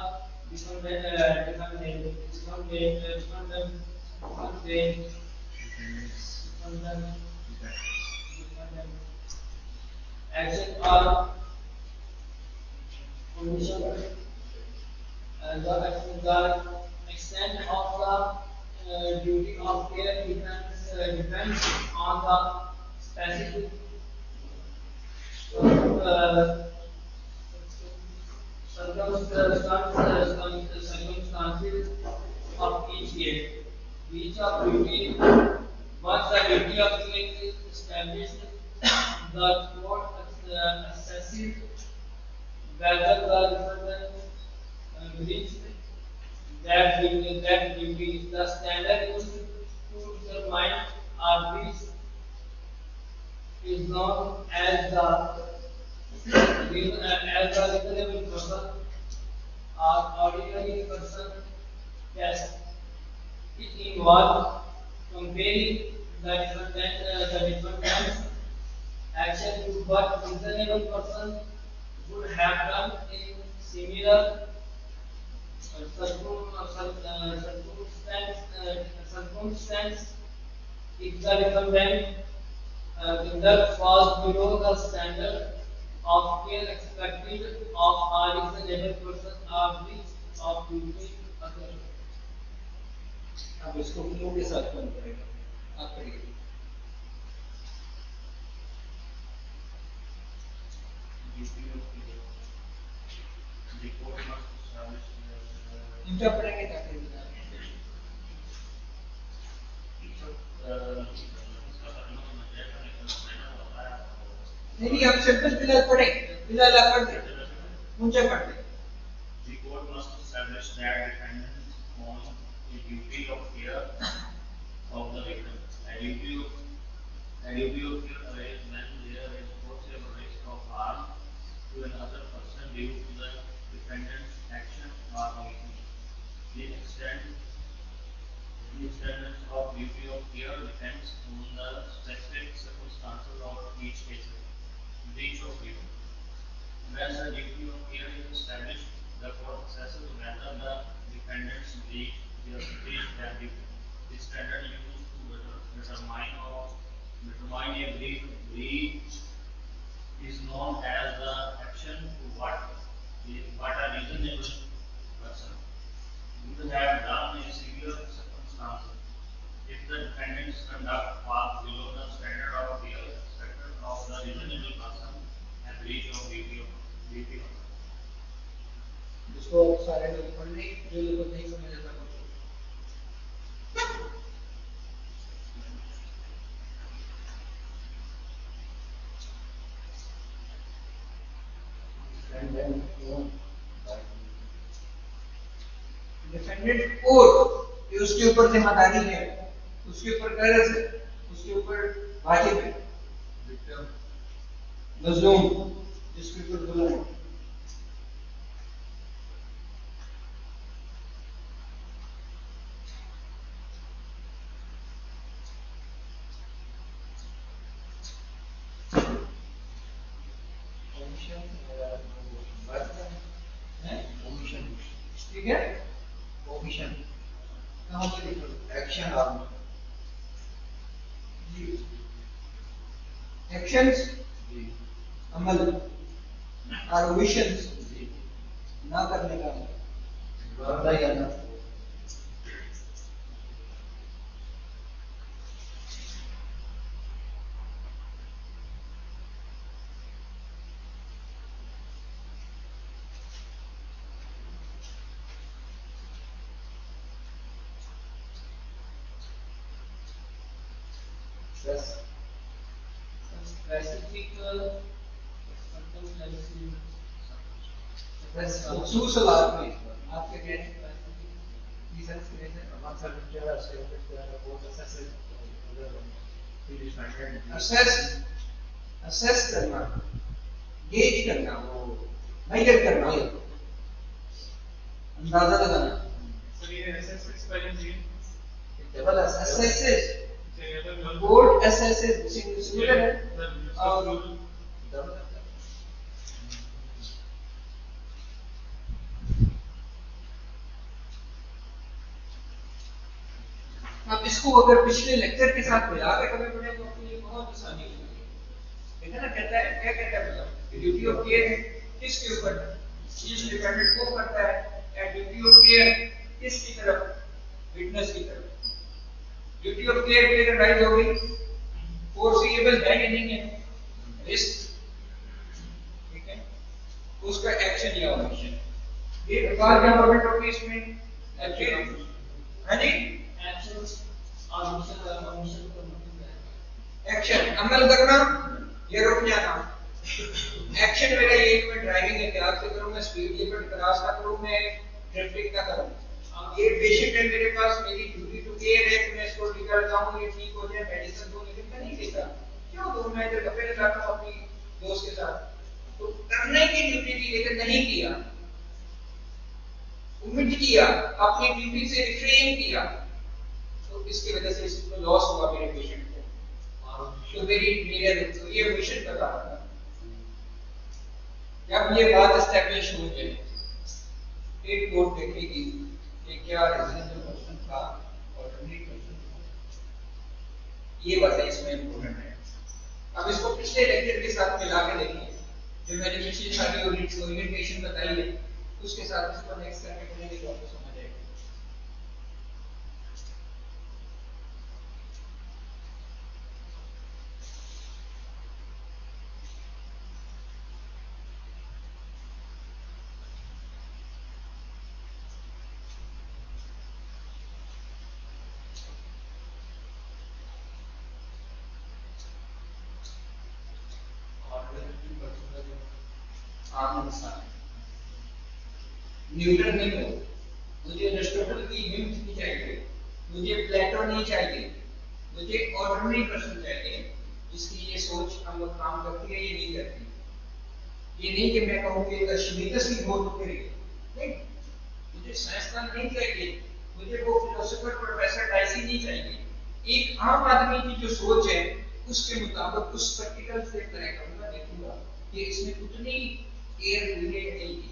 Speaker 2: action or condition, the extent of the duty of care depends on the specific circumstances of each case. Each of duty, once the duty of care is established, the court assesses whether the defendant breached that duty. The standard used to determine a breach is known as the reasonable person or ordinary person test. It involves comparing the defendant's action to what reasonable person would have done in similar circumstance if the defendant conduct falls below the standard of care expected of a reasonable person or breach of duty occur.
Speaker 1: अब इसको flow के साथ कौन करेगा? आप करिए। इनका पढ़ेंगे ताकि नहीं आप सिंपल फिलहाल पढ़े, फिलहाल आप पढ़ दे, मुझे पढ़ दे।
Speaker 9: The court must establish that defendant owns the duty of care of the victim. A duty of care arises when there is foreseeable risk of harm to another person due to the defendant's action or omission. The extent of duty of care depends on the specific circumstances of each case. Breach of duty. When the duty of care is established, the court assesses whether the defendant's breach that duty. The standard used to determine a breach is known as the action to what a reasonable person would have done in severe circumstances. If the defendant's conduct falls below the standard of care expected of the reasonable person, a breach of duty occurs.
Speaker 1: इसको सारे लोग पढ़ लें, जो लोग नहीं समझ आता डिफेंडेंट कोर्ट ये उसके ऊपर जिम्मेदारी है, उसके ऊपर कर्ज है, उसके ऊपर वाजिब है। मजलूम जिसके ऊपर जुल्म है, ठीक है?
Speaker 6: ओमिशन
Speaker 1: कहाँ पर लिखो?
Speaker 6: एक्शन और
Speaker 1: एक्शंस
Speaker 6: जी
Speaker 1: अमल और ओमिशंस
Speaker 6: जी
Speaker 1: ना करने का
Speaker 6: वादा या ना
Speaker 2: Specific circumstances.
Speaker 1: बस खसूस हालात में आपके कहने की सेंस के लिए
Speaker 6: among certain jurors the court assesses whether the defendant
Speaker 1: assess करना, गेज करना, वो मेजर करना, अंदाजा लगाना।
Speaker 4: So ये assess spelling जी
Speaker 1: double assesses, court assesses singular है और डबल अब इसको अगर पिछले लेक्चर के साथ मिला के कभी पढ़े तो आपके लिए बहुत आसानी होगी। देखा ना कहता है, क्या कहता है मतलब ड्यूटी ऑफ केयर है किसके ऊपर, जिस डिपेंडेंट को करता है, ड्यूटी ऑफ केयर किसकी तरफ, विटनेस की तरफ। ड्यूटी ऑफ केयर पे राइज हो गई, फोर्सिएबल है कि नहीं है, रिस्क, ठीक है, उसका एक्शन या ओमिशन एक बार क्या परमिट होगी इसमें एक्शन है जी
Speaker 2: Actions or omission or omission को मतलब है।
Speaker 1: एक्शन अमल करना या रुक जाना। एक्शन मेरा ये कि मैं ड्राइविंग एहतियात से करूं, मैं स्पीड लिमिट क्रॉस ना करूं, मैं ट्रैफिक ना करूं। ये पेशेंट है मेरे पास, मेरी ड्यूटी टू केयर है कि मैं इसको लेकर जाऊं, ये ठीक हो जाए, मेडिसिन दूं, लेकिन मैं नहीं लेता। क्यों दूं? मैं इधर गप्पे लगाता हूं अपनी दोस्त के साथ। तो करने की ड्यूटी थी लेकिन नहीं किया, उम्मीद किया, अपनी ड्यूटी से रिफ्रेन किया, तो इसकी वजह से इसको लॉस हुआ मेरे पेशेंट को। तो मेरे तो ये मिशन बता रहा था। जब ये बात एस्टैब्लिश हो गई, एक कोर्ट देखेगी कि क्या रीजनेबल पर्सन था और ऑर्डिनरी पर्सन था, ये बातें इसमें इंपॉर्टेंट है। अब इसको पिछले लेक्चर के साथ मिला के देखिए, जो मैंने पिछली सारी ओरिएंटेशन बताई है, उसके साथ इसको नेक्स्ट करके पढ़ेंगे तो आपको समझ आएगा। न्यूटन नहीं हो, मुझे एरिस्टोटल की यूनिट नहीं चाहिए, मुझे प्लेटो नहीं चाहिए, मुझे ऑर्डिनरी पर्सन चाहिए जिसकी ये सोच हम लोग काम करती है, ये नहीं करती। ये नहीं कि मैं कहूँ कि अश्मीतस की बहुत करेगी, नहीं, मुझे साइंसदान नहीं चाहिए, मुझे वो फिलोसोफर प्रोफेसर डाइसी नहीं चाहिए। एक आम आदमी की जो सोच है उसके मुताबिक उस प्रैक्टिकल से तय करूंगा, देखूंगा कि इसमें उतनी एयर मिले नहीं की।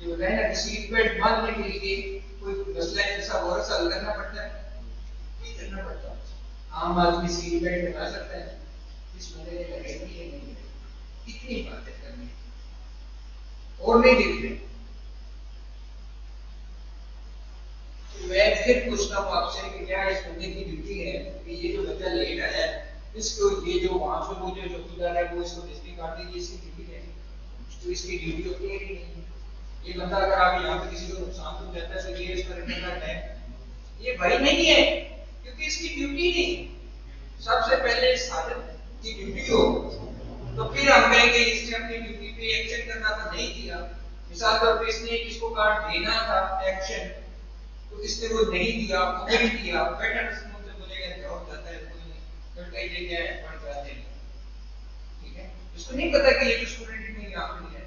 Speaker 1: जो बताया ना, सीट बेल्ट बांधने के लिए कोई मसला ऐसा बहुत सा हल करना पड़ता है, नहीं करना पड़ता। आम आदमी सीट बेल्ट लगा सकता है, इस मसले में लगेगी या नहीं लगेगी, इतनी बातें करनी और नहीं देख रहे। मैं फिर पूछता हूँ आपसे कि क्या इस बंदे की ड्यूटी है कि ये जो बच्चा लेट आया है, इसको ये जो वहां से वो जो चौकीदार है वो इसको बिजली काट दीजिए, इसकी ड्यूटी है? तो इसकी ड्यूटी होती है कि नहीं? ये बंदा अगर आप यहाँ पे किसी को नुकसान पहुंच जाता है तो ये इस पर करना है, ये भाई नहीं है, क्योंकि इसकी ड्यूटी नहीं। सबसे पहले साधन की ड्यूटी हो तो फिर हम कहेंगे इसने अपनी ड्यूटी पे एक्शन करना था, नहीं किया। मिसाल तौर पर इसने किसको काट देना था एक्शन, तो इसने वो नहीं दिया, वो नहीं दिया, बेटर मुझसे बोलेगा जॉब जाता है कोई नहीं, कल कहीं ले गया है पढ़ जाते हैं, ठीक है। इसको नहीं पता कि ये जो स्टूडेंट नहीं आखिरी है,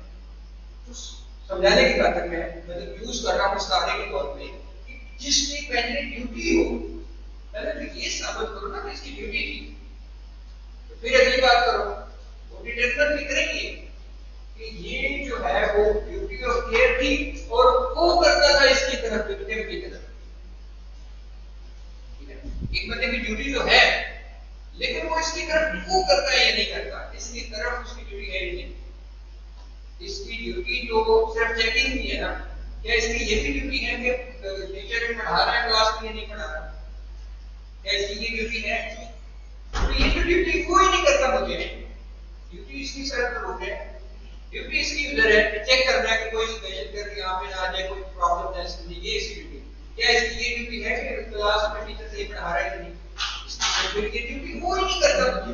Speaker 1: तो समझाने की बात है, मैं यूज कर रहा हूँ सारे के तौर पे कि जिसकी पहले ड्यूटी हो, पहले तो ये साबित करो ना कि इसकी ड्यूटी थी, तो फिर अगली बात करो। वो डिटेक्टर भी करेंगे कि ये जो है वो ड्यूटी ऑफ केयर थी और वो करता था इसकी तरफ विक्टिम की तरफ, ठीक है। एक बंदे की ड्यूटी तो है लेकिन वो इसकी तरफ वो करता है या नहीं करता, इसकी तरफ उसकी ड्यूटी है नहीं। इसकी ड्यूटी तो सिर्फ चेकिंग की है ना, क्या इसकी ये भी ड्यूटी है कि टीचर पढ़ा रहा है क्लास में नहीं पढ़ा रहा, क्या इसकी ये ड्यूटी है? तो ये जो ड्यूटी कोई नहीं करता, मुझे ड्यूटी इसकी सर पर है, ड्यूटी इसकी उधर है चेक करना है कि कोई पेशेंट कर यहाँ पे ना आ जाए, कोई प्रॉब्लम है इसकी, ये इसकी ड्यूटी। क्या इसकी ये ड्यूटी है कि क्लास में टीचर सही पढ़ा रहा है कि नहीं? फिर ये ड्यूटी कोई नहीं करता मुझे।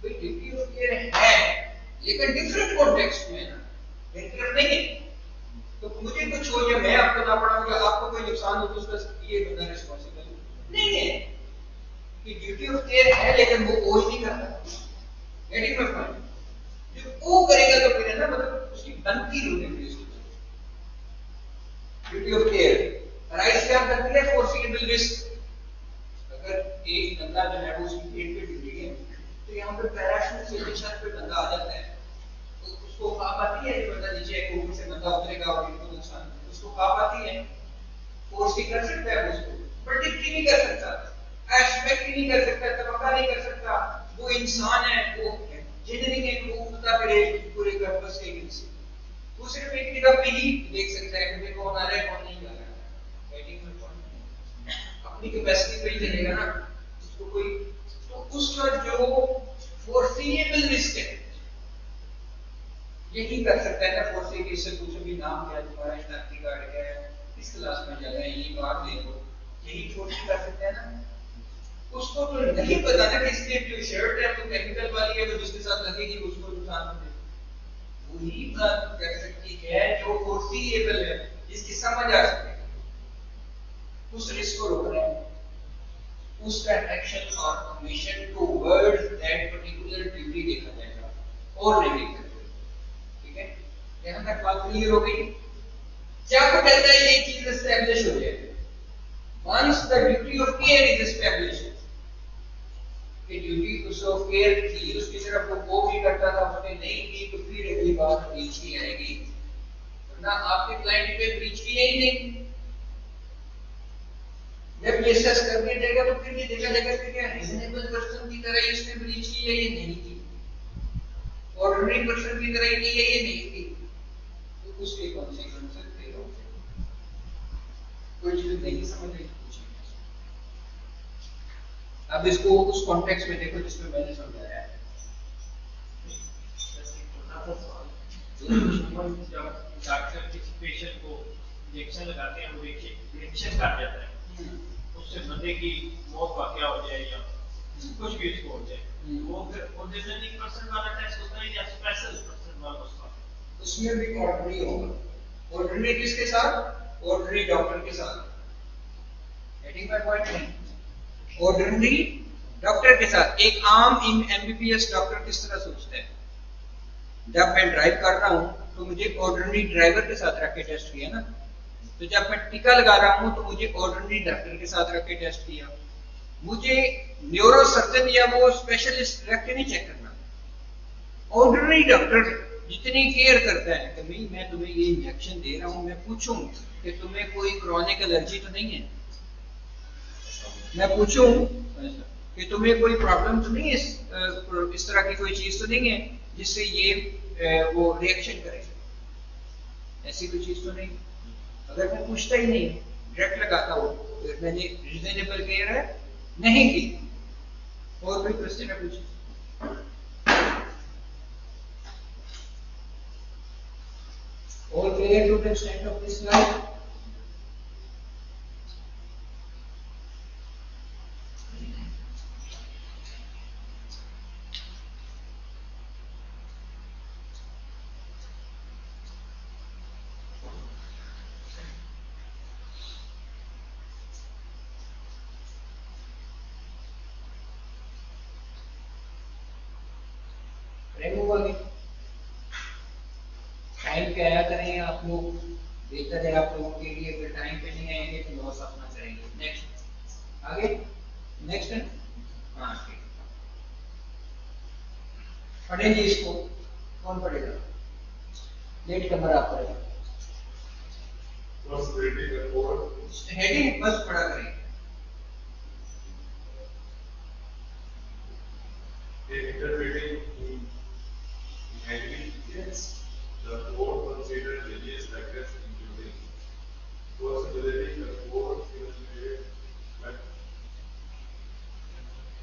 Speaker 1: तो ड्यूटी ऑफ केयर है लेकिन डिफरेंट कॉन्टेक्स्ट में ना, मेरी तरफ नहीं है। तो मुझे कुछ हो या मैं आपको ना पढ़ाऊंगा, आपको कोई नुकसान हो तो उसका ये बंदा रिस्पांसिबल नहीं है। कि ड्यूटी ऑफ केयर है लेकिन वो ही नहीं करता, गेटिंग माय पॉइंट। जो वो करेगा तो फिर है ना, मतलब उसकी बनती होगी उसकी ड्यूटी ऑफ केयर। राइट क्या करती है? Forcible risk. अगर एक बंदा जो है वो उसकी पेट पे ड्यूटी है तो यहाँ पे पैराशूट से छत पे बंदा आ जाता है, तो उसको ख्वाब आती है, जो बंदा नीचे है ऊपर से बंदा उतरेगा और इनको नुकसान, उसको ख्वाब आती है, फोर्स ही कर सकता है उसको, प्रेडिक्ट ही नहीं कर सकता, एक्सपेक्ट ही नहीं कर सकता, तवक्का नहीं कर सकता। वो इंसान है, वो जिंदगी में वो उड़ता फिरे पूरे कैंपस के गिर से, वो सिर्फ एक जगह पे ही देख सकता है कि कौन आ रहा है कौन नहीं आ रहा है। Getting my point. अपनी कैपेसिटी पे ही चलेगा ना, उसको कोई तो उसका जो फोर्सिबल रिस्क है, यही कर सकता है ना। फोर्स एक इससे पूछो भी नाम क्या है तुम्हारा, शनाख्ती कार्ड क्या है, किस क्लास में जा रहे हैं, ये बात देखो, यही फोर्स कर सकते हैं ना। उसको तो नहीं पता ना कि इसकी जो शर्ट है वो केमिकल वाली है, वो जिसके साथ लगेगी उसको नुकसान हो जाएगा। वही बात कर सकती है जो फोर्सिएबल है, जिसकी समझ आ सके, उस रिस्क को रोक रहे हैं, उसका एक्शन और commission towards that particular duty देखा जाएगा और नहीं देखा जाएगा। ठीक है, यहां तक बात क्लियर हो गई। जब कहता है ये चीज एस्टैब्लिश हो जाए, once the duty of care is established, कि ड्यूटी ऑफ केयर थी उसकी तरफ वो भी करता था, उसने नहीं की, तो फिर अगली बात ब्रीच की आएगी, वरना आपके क्लाइंट पे ब्रीच की ही नहीं। जब ये सेस करने देगा तो फिर ये देखा जाएगा कि क्या रीजनेबल पर्सन की तरह इसने ब्रीच की है, ये नहीं की, ऑर्डिनरी पर्सन की तरह की है, ये नहीं की, तो उसके कॉन्सिक्वेंसेस थे। कोई चीज नहीं समझ रही, अब इसको उस कॉन्टेक्स्ट में देखो जिसमें मैंने समझाया है।
Speaker 9: डॉक्टर किसी पेशेंट को इंजेक्शन लगाते हैं, वो रिएक्शन कर जाता है, उससे बंदे की मौत वाकया हो जाए या कुछ भी उसको हो जाए, वो फिर ऑर्डिनरी पर्सन वाला टेस्ट होता है या स्पेशल पर्सन वाला उसका?
Speaker 1: उसमें भी ऑर्डिनरी होगा। ऑर्डिनरी किसके साथ? ऑर्डिनरी डॉक्टर के साथ। गेटिंग माय पॉइंट नहीं? ऑर्डिनरी डॉक्टर के साथ। एक आम एमबीबीएस डॉक्टर किस तरह सोचता है, जब मैं ड्राइव कर रहा हूं तो मुझे ऑर्डिनरी ड्राइवर के साथ रख के टेस्ट किया ना, तो जब मैं टीका लगा रहा हूं तो मुझे ऑर्डिनरी डॉक्टर के साथ रख के टेस्ट किया। मुझे न्यूरो सर्जन या वो स्पेशलिस्ट रख के नहीं चेक करना। ऑर्डिनरी डॉक्टर जितनी केयर करता है कि भाई मैं तुम्हें ये इंजेक्शन दे रहा हूं, मैं पूछूं कि तुम्हें कोई क्रॉनिक एलर्जी तो नहीं है, मैं पूछूं कि तुम्हें कोई प्रॉब्लम तो नहीं है, इस तरह की कोई चीज तो नहीं है जिससे ये वो रिएक्शन करे, ऐसी कोई चीज तो नहीं। अगर मैं पूछता ही नहीं, डायरेक्ट लगाता हूं, तो मैंने रीजनेबल केयर है नहीं की। और कोई क्वेश्चन है पूछिए। All clear to the extent of this slide? Time पे आया करें आप लोग, बेहतर है आप लोगों के लिए। अगर टाइम पे नहीं आएंगे तो लॉस अपना करेंगे। नेक्स्ट आगे, नेक्स्ट है हाँ ठीक, पढ़ेंगे इसको। कौन पढ़ेगा? लेट कमर आप पढ़ेगा। हेडिंग बस पढ़ा करेंगे।
Speaker 10: The court considered various factors including possibility the court evaluated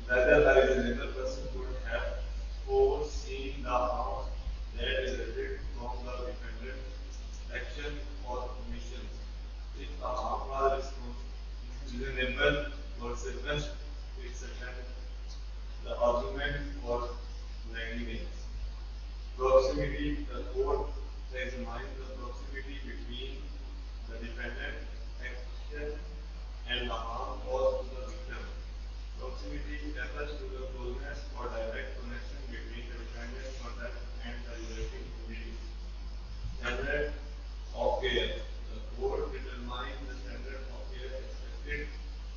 Speaker 10: whether a reasonable person could have foreseen the harm that resulted from the defendant's action or omission. If the harm was reasonable consequence, it sustained the argument for negligence. Proximity, the court examined the proximity between the defendant's action and the harm caused to the victim. Proximity refers to the closeness or direct connection between the defendant's conduct and the resulting injury. Standard of care, the court determined the standard of care expected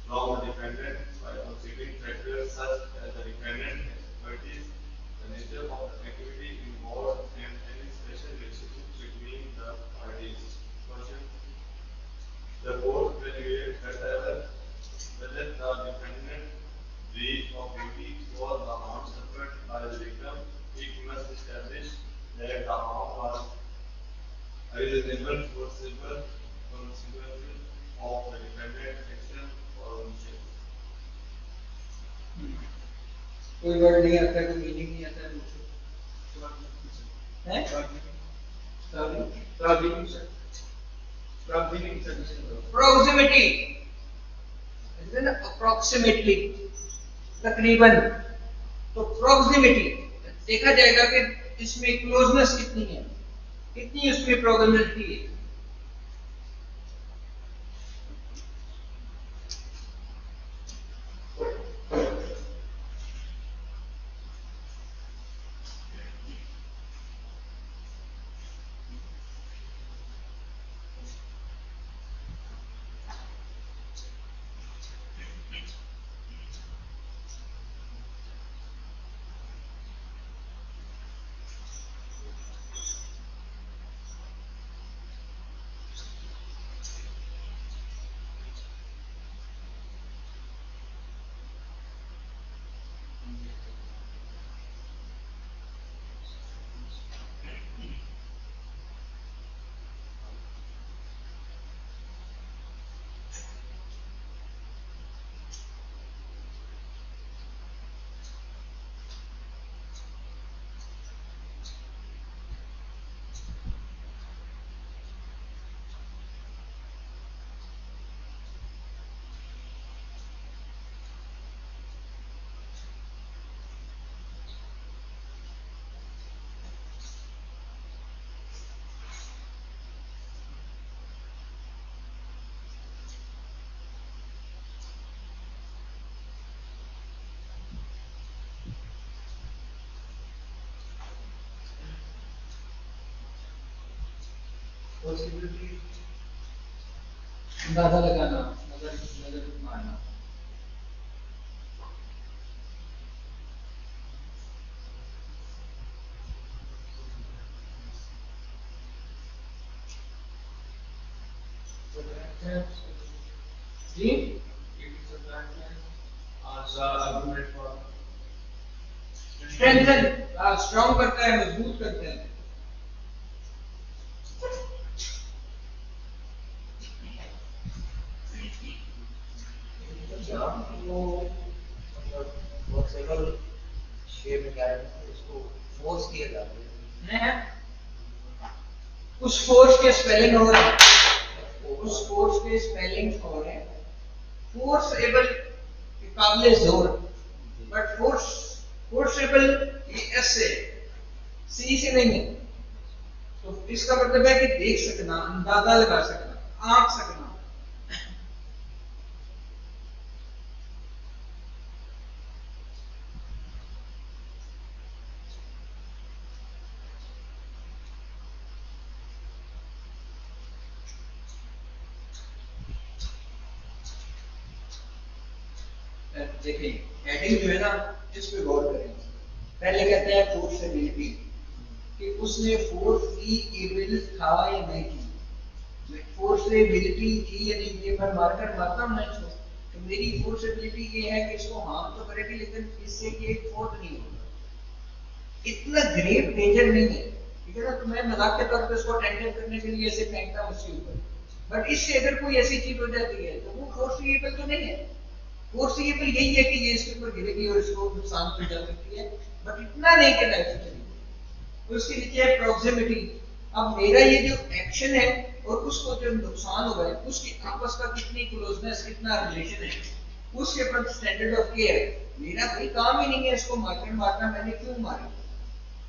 Speaker 10: from the defendant by considering factors such as the defendant's expertise, the nature of the activity involved, and any special relationship between the parties. Question. The court evaluated whether the defendant breach of duty was the harm suffered by the victim. It must establish that the harm was a reasonable, foreseeable consequence of the defendant's action or omission.
Speaker 1: कोई word नहीं आता, कोई meaning नहीं आता है, Proximity, approximately, तकरीबन। तो proximity देखा जाएगा कि इसमें क्लोजनेस कितनी है, कितनी उसमें प्रोबेबिलिटी है।
Speaker 6: पॉसिबिलिटी
Speaker 1: अंदाजा लगाना, नजर नजर मारना। जी स्ट्रेंथन, स्ट्रॉन्ग करता है, मजबूत करता है।
Speaker 6: वो मतलब पॉसिबल शेप में क्या है, उसको फोर्स किया जाता है।
Speaker 1: उस फोर्स के स्पेलिंग हो रहे हैं, उस फोर्स के स्पेलिंग हो रहे हैं। फोर्स एबल काबिल जोर, बट फोर्सेबल ये एस से, सी से नहीं है। तो इसका मतलब है कि देख सकना, अंदाजा लगा सकना, आंक सकना। देखिए हेडिंग जो है ना, इस पे गौर करें। पहले कहते हैं फोर्सेबिलिटी, कि उसने फोर्स की एबल था या नहीं थी। फोर्सेबिलिटी थी या नहीं, ये मैं मार्कर मारता हूं ना इसको, तो मेरी फोर्सेबिलिटी ये है कि इसको हार्म तो करेगी, लेकिन इससे ये फोर्स नहीं होगा, इतना ग्रेव डेंजर नहीं है, ठीक है ना। तो मैं मजाक के तौर पर इसको अटेंड करने के लिए ऐसे फेंकता हूं उसके ऊपर, बट इससे अगर कोई ऐसी चीज हो जाती है तो वो फोर्सेबल तो नहीं है। फोर्सेबल यही है कि ये इसके ऊपर गिरेगी और इसको नुकसान पहुंचा सकती है, बट इतना नहीं कि लाइफ से चलेगी। उसके नीचे है प्रॉक्सिमिटी। अब मेरा ये जो एक्शन है और उसको जो नुकसान हुआ है, उसकी आपस का कितनी क्लोजनेस, कितना रिलेशन है, उसके ऊपर स्टैंडर्ड ऑफ केयर। मेरा कोई काम ही नहीं है इसको मार्कर मारना, मैंने क्यों मारा?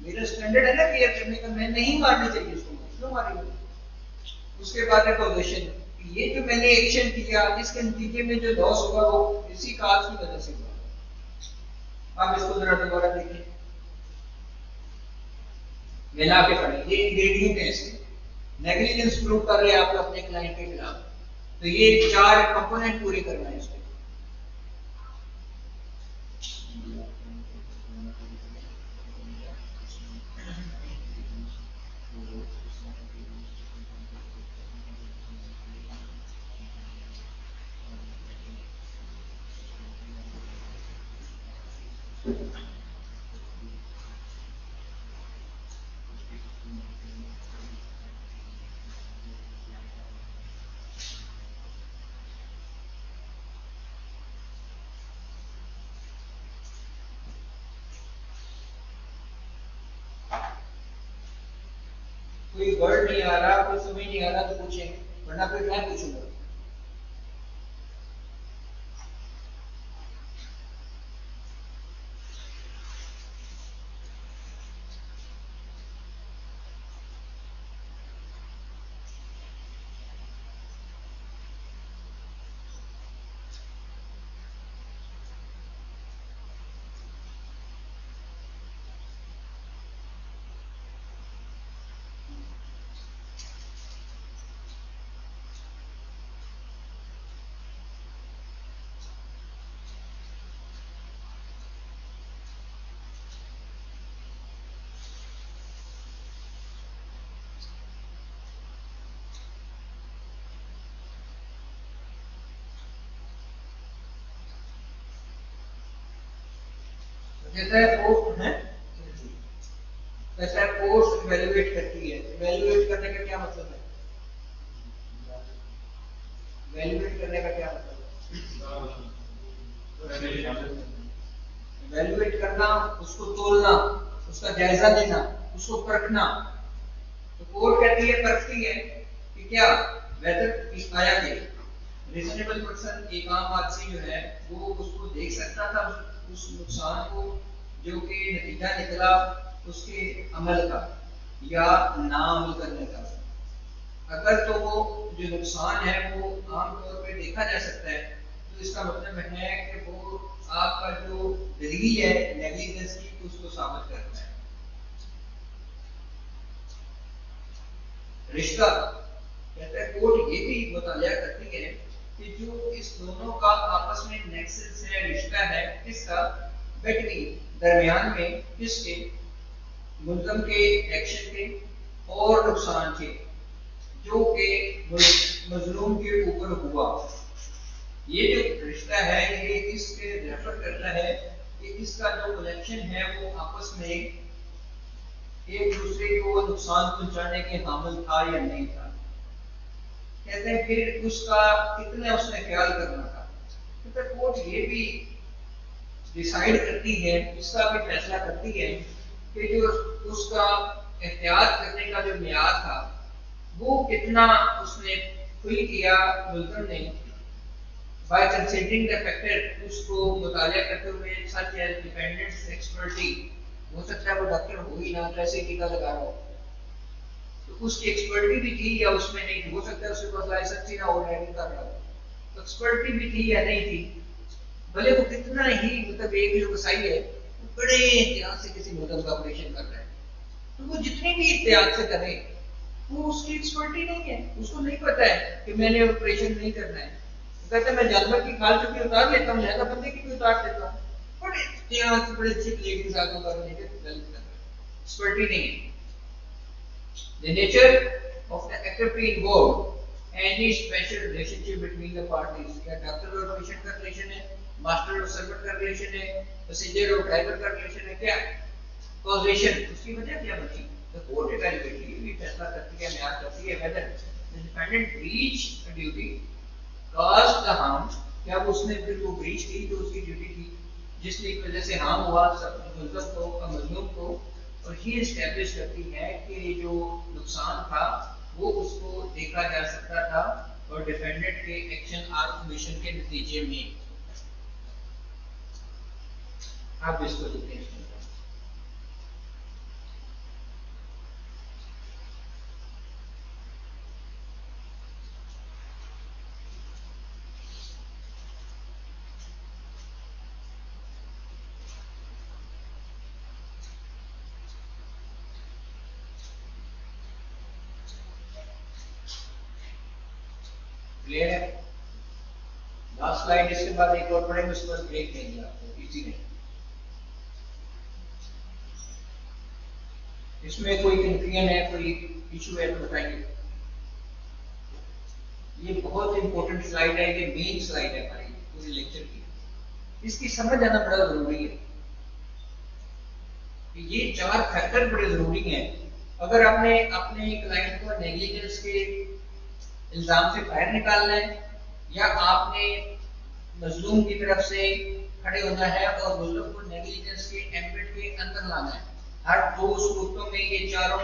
Speaker 1: मेरा स्टैंडर्ड है ना केयर करने का, मैं नहीं मारनी चाहिए इसको, क्यों मारी? उसके बाद है पोजीशन, ये जो मैंने एक्शन किया इसके नतीजे में जो लॉस होगा वो इसी काज की वजह से हुआ। अब इसको जरा दोबारा देखिए, मिला के पढ़े। ये इंग्रेडिएंट है इसके, नेग्लिजेंस प्रूव कर रहे हैं आप अपने क्लाइंट के खिलाफ, तो ये 4 कंपोनेंट पूरे करना है इसके। कोई वर्ड नहीं आ रहा, कोई समझ नहीं आ रहा तो पूछेंगे, वरना फिर मैं पूछूंगा। कहता है पोस्ट है, कहता है पोस्ट इवैल्यूएट करती है। इवैल्यूएट करने का क्या मतलब है? इवैल्यूएट करने का क्या मतलब है? इवैल्यूएट करना, उसको तोलना, उसका जायजा लेना, उसको परखना। तो कोर्ट कहती है, परखती है कि क्या वेदर इस आया के रीजनेबल पर्सन, एक आम आदमी जो है वो उसको देख सकता था उस नुकसान को जो कि नतीजा निकला उसके अमल का या ना अमल करने का। अगर तो वो जो नुकसान है वो आमतौर पे देखा जा सकता है, तो इसका मतलब है कि वो आपका जो दलील है नेग्लिजेंस की, उसको साबित करता है। रिश्ता कहता है, कोर्ट ये भी मुतालिया करती है कि जो इस दोनों का आपस में नेक्सस है, रिश्ता है, किसका, बिटवीन, दरमियान में, किसके, मुल्ज़म के एक्शन के और नुकसान के जो कि मजलूम के ऊपर हुआ। ये जो रिश्ता है ये इसके रेफर करता है कि इसका जो कनेक्शन है वो आपस में एक दूसरे को नुकसान पहुंचाने के हामिल था या नहीं था। कहते हैं फिर उसका कितना उसने ख्याल करना था। तो कोर्ट ये भी डिसाइड करती है, इसका भी फैसला करती है कि जो उसका एहतियात करने का जो मियाद था वो कितना उसने फुल किया मुल्ज़म ने, बाय कंसीडरिंग द फैक्टर, उसको मुतालिया करते हुए, सच एज डिपेंडेंट्स एक्सपर्टी। हो सकता है वो डॉक्टर हो ही ना, कैसे टीका लगा रहा हो, तो उसकी एक्सपर्टी भी थी या उसमें नहीं थी। हो सकता है उसके पास लाइसेंस ही ना हो, ड्राइविंग कर रहा हो, तो एक्सपर्टी भी थी या नहीं थी। भले वो कितना ही मतलब एक जो कसाई है वो बड़े एहतियात से किसी मुल्ज़म का ऑपरेशन कर रहा है, तो वो जितने भी एहतियात से करे वो उसकी एक्सपर्टी नहीं है, उसको नहीं पता है कि मैंने ऑपरेशन नहीं करना है। वो कहता है मैं जानवर की खाल चुकी उतार लेता हूँ, ज्यादा बंदे की भी उतार देता हूँ, बड़े एहतियात से बड़े अच्छे प्लेट के साथ उतार लेके गलत कर रहा है, एक्सपर्टी नहीं है। The nature of the activity involved, any special relationship between the parties, क्या डॉक्टर और पेशेंट का रिलेशन है, मास्टर और सर्वेंट का रिलेशन है, पैसेंजर और ड्राइवर का रिलेशन है, क्या कॉजेशन, उसकी वजह क्या बची। तो कोर्ट इवैल्यूएट भी फैसला करती है, म्याद करती है whether the defendant breached a duty, caused the harm, क्या वो उसने फिर वो ब्रीच की जो उसकी ड्यूटी थी जिसकी वजह से हार्म हुआ मुल्ज़म को, मजलूम को। और ये एस्टैब्लिश करती है कि जो नुकसान था वो उसको देखा जा सकता था और डिफेंडेंट के एक्शन और कमीशन के नतीजे में। आप इसको देखते हैं, क्लियर है। लास्ट स्लाइड, इसके बाद एक और पढ़ेंगे, उसके बाद ब्रेक देंगे आपको, इजी नहीं। इसमें कोई कंफ्यूजन है, कोई इशू है तो बताइए। ये बहुत इंपॉर्टेंट स्लाइड है, ये मेन स्लाइड है हमारी पूरे लेक्चर की, इसकी समझ आना बड़ा जरूरी है। ये 4 फैक्टर बड़े जरूरी हैं। अगर आपने अपने क्लाइंट को नेग्लिजेंस के इल्जाम से बाहर निकालना है या आपने मजलूम की तरफ से खड़े होना है और मुल्ज़िम को नेग्लिजेंस के एम्बिट के अंदर लाना है, हर 2 सूरतों में ये चारों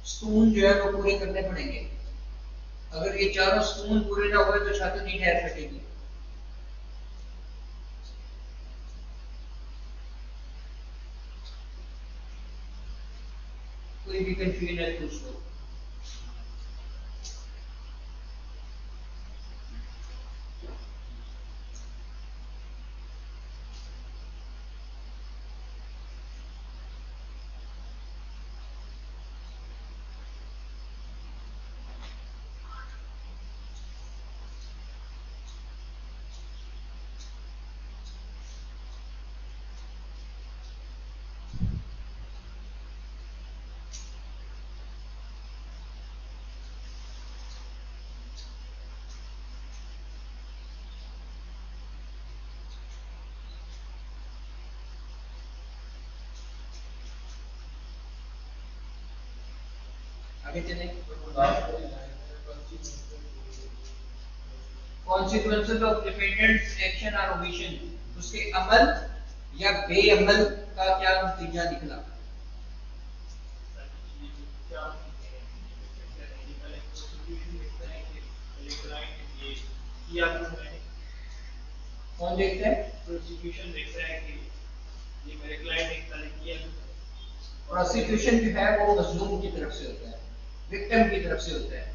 Speaker 1: स्तून जो है वो पूरे करने पड़ेंगे। अगर ये चारों स्तून पूरे ना हुए तो छत नहीं ठहर सकेगी। कोई भी कंफ्यूजन है पूछ लो। आगे चले। कॉन्सिक्वेंसेस ऑफ डिपेंडेंट एक्शन और ओमिशन, उसके अमल या बेअमल का क्या नतीजा निकला। कौन देखता है?
Speaker 2: प्रोसिक्यूशन देखता है कि ये मेरे क्लाइंट ने गलत किया।
Speaker 1: प्रोसिक्यूशन जो है वो मजलूम की तरफ से होता है, विक्टिम की तरफ से होता है।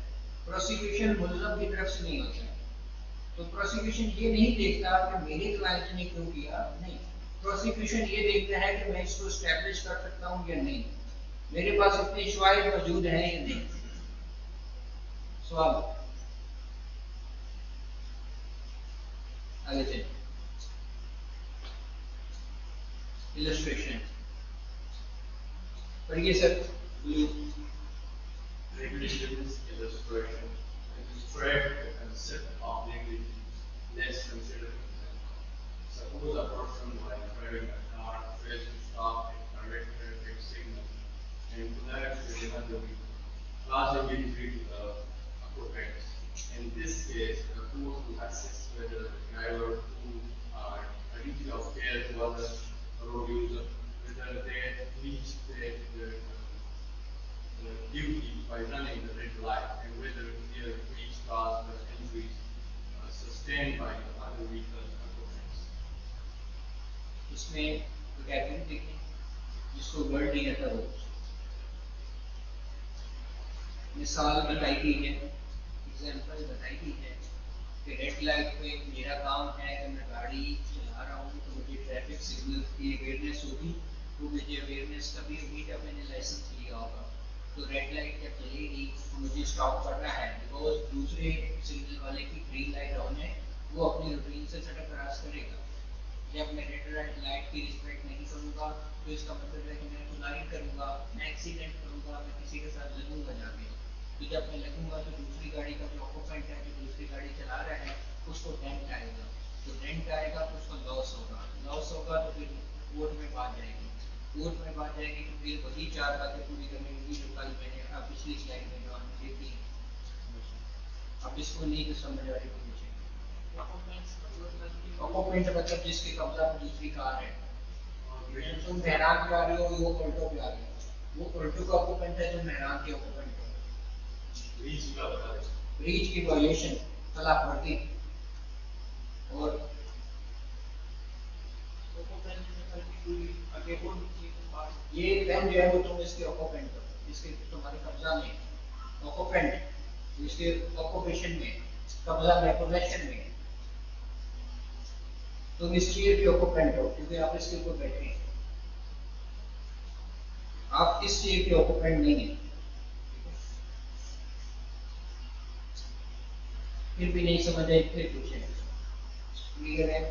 Speaker 1: प्रोसिक्यूशन मुल्ज़म की तरफ से नहीं होता है। तो प्रोसिक्यूशन ये नहीं देखता कि मेरे क्लाइंट ने क्यों किया, नहीं। प्रोसिक्यूशन ये देखता है कि मैं इसको एस्टैब्लिश कर सकता हूँ या नहीं, मेरे पास इतने शवाहिद मौजूद हैं या नहीं। सवाल आगे चलिए। इलस्ट्रेशन पढ़िए sir.
Speaker 10: Regulations illustration illustrate the concept of negligence. Let's consider an example. Suppose a person while driving a car fails to stop at a red traffic signal and collides with another vehicle, causing injury to the occupants. In this case, the court will assess whether the driver who are a duty of care to other road user, whether they reached their duty by running the red light and whether their breach caused the injuries sustained by the other vehicle occupants.
Speaker 1: इसमें vocabulary देखें, जिसको word नहीं आता वो मिसाल बताई गई है, एग्जांपल बताई गई है कि रेड लाइट पे मेरा काम है कि मैं गाड़ी चला रहा हूँ तो मुझे ट्रैफिक सिग्नल की अवेयरनेस होगी। वो मुझे अवेयरनेस तभी होगी जब मैंने लाइसेंस लिया होगा। तो रेड लाइट जब चलेगी तो मुझे स्टॉप करना है, बिकॉज दूसरे सिग्नल वाले की ग्रीन लाइट ऑन है, वो अपनी रूटीन से सड़क क्रॉस करेगा। जब मैं रेड लाइट की रिस्पेक्ट नहीं करूँगा तो इसका मतलब है कि मैं कोलाइड करूँगा, मैं एक्सीडेंट करूँगा, मैं किसी के साथ लगूंगा जाके। तो जब मैं लगूंगा तो दूसरी गाड़ी का जो ऑक्यूपेंट है, जो दूसरी गाड़ी चला रहा है, उसको डेंट आएगा। तो डेंट आएगा तो उसका लॉस होगा, लॉस होगा तो फिर कोर्ट में बात जाएगी, कोर्ट में बात जाएगी तो फिर वही चार बातें पूरी करनी होगी जो कल मैंने पिछली स्लाइड में जो आपने देखी। अब इसको नहीं तो समझ आ रही तो पूछेंगे। ऑक्यूपेंट मतलब जिसके कब्जा में दूसरी कार है, तुम मेहरान पे आ रहे हो, वो पलटो पे आ रहे हो, वो पलटो का ऑक्यूपेंट है, तुम मेहरान के ऑक्यूपेंट हो। ब्रीच की वायलेशन, खिलाफवर्जी। और ये पेन जो है वो तुम इसके ऑक्यूपेंट हो, इसके तुम्हारे कब्जा में, ऑक्यूपेंट इसके ऑक्यूपेशन में, कब्जा में, पोजेशन में। तुम इस चेयर के ऑक्यूपेंट हो क्योंकि आप इसके ऊपर बैठे हैं, आप इस चेयर के ऑक्यूपेंट नहीं है। फिर भी नहीं समझ आए फिर पूछे। क्लियर है?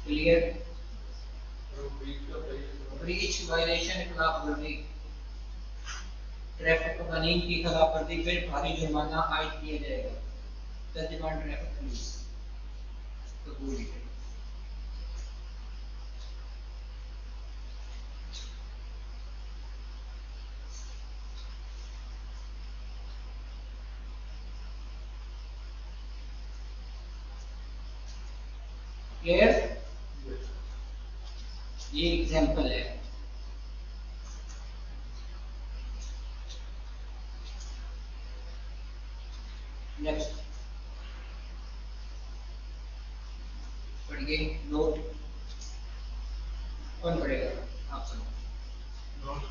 Speaker 1: क्लियर? ब्रीच वायलेशन खिलाफवर्जी, ट्रैफिक कानून की खिलाफवर्जी, फिर भारी जुर्माना आयद किया जाएगा। तर्जुमान ट्रैफिक पुलिस कबूल है। क्लियर? ये एग्जांपल है। पढ़िए नोट, कौन पढ़ेगा? आप सुनो।
Speaker 4: Note.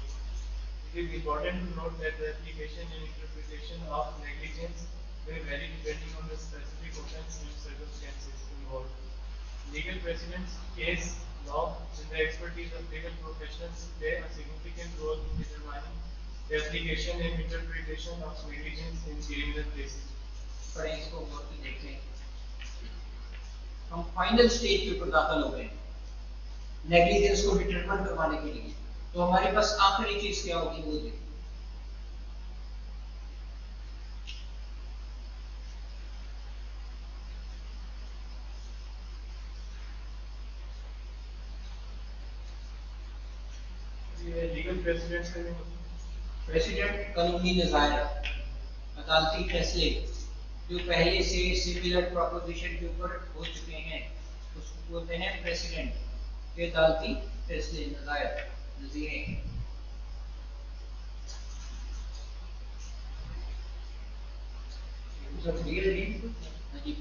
Speaker 4: It is important to note that the application and interpretation of negligence may vary depending on the specific offense and circumstances involved. Legal precedents, case law, and the expertise of legal professionals play a significant role in determining the application and interpretation of negligence in criminal cases.
Speaker 1: पढ़ें इसको गौर से देखें। हम final stage के ऊपर दाखिल हो गए नेग्लिजेंस को डिटरमाइन करवाने के लिए। तो हमारे पास आखिरी चीज क्या होगी वो देखिए।
Speaker 4: लीगल प्रेसिडेंट
Speaker 1: प्रेसिडेंट कानूनी नज़ायर, अदालती फैसले जो पहले से सिमिलर प्रोपोजिशन के ऊपर हो चुके हैं उसको बोलते हैं प्रेसिडेंट के अदालती फैसले, नज़ायर, नज़ीरें।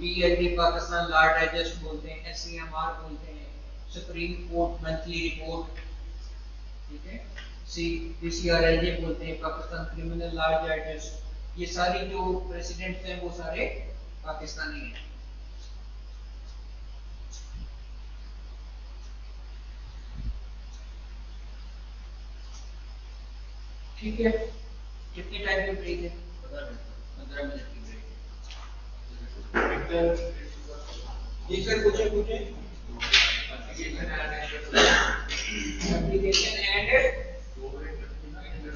Speaker 1: PLD पाकिस्तान लॉ डाइजेस्ट बोलते हैं, SCMR बोलते हैं, सुप्रीम कोर्ट मंथली रिपोर्ट, ठीक है, PCRLJ बोलते हैं, पाकिस्तान क्रिमिनल लॉ डाइजेस्ट। ये सारी जो प्रेसिडेंट्स हैं वो सारे पाकिस्तानी हैं। ठीक है, कितने टाइम की ब्रेक है? 15 मिनट की ब्रेक है। जी सर, पूछे एप्लीकेशन एंड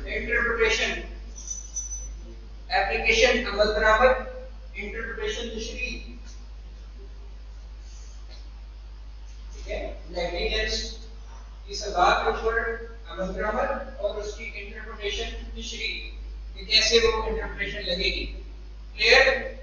Speaker 1: इंटरप्रिटेशन। एप्लीकेशन अमल दरामद, इंटरप्रिटेशन तशरीह, ठीक है। नेग्लिजेंस की सजा के ऊपर अमल दरामद और उसकी इंटरप्रिटेशन तशरीह, कि कैसे वो इंटरप्रिटेशन लगेगी। क्लियर?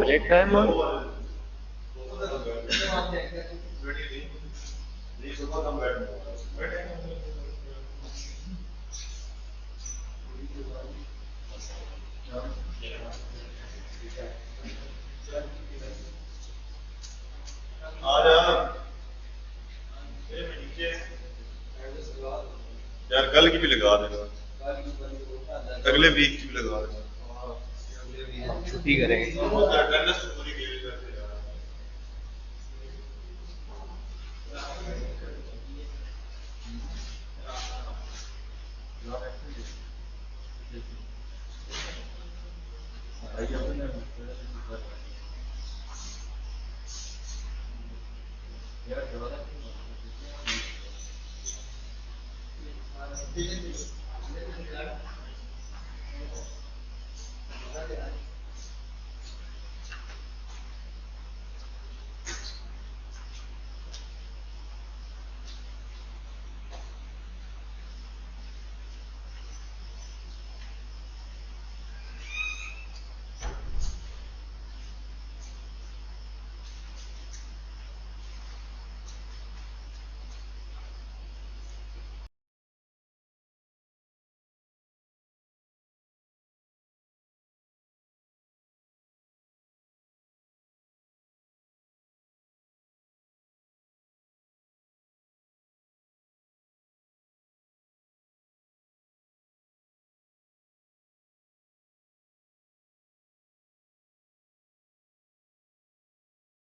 Speaker 3: ब्रेक टाइम
Speaker 10: यार कल की भी लगा देना, अगले वीक की भी लगा देना,
Speaker 3: छुट्टी करेंगे।
Speaker 10: अटेंडेंस तो पूरी गिरी करते यार।
Speaker 3: भाई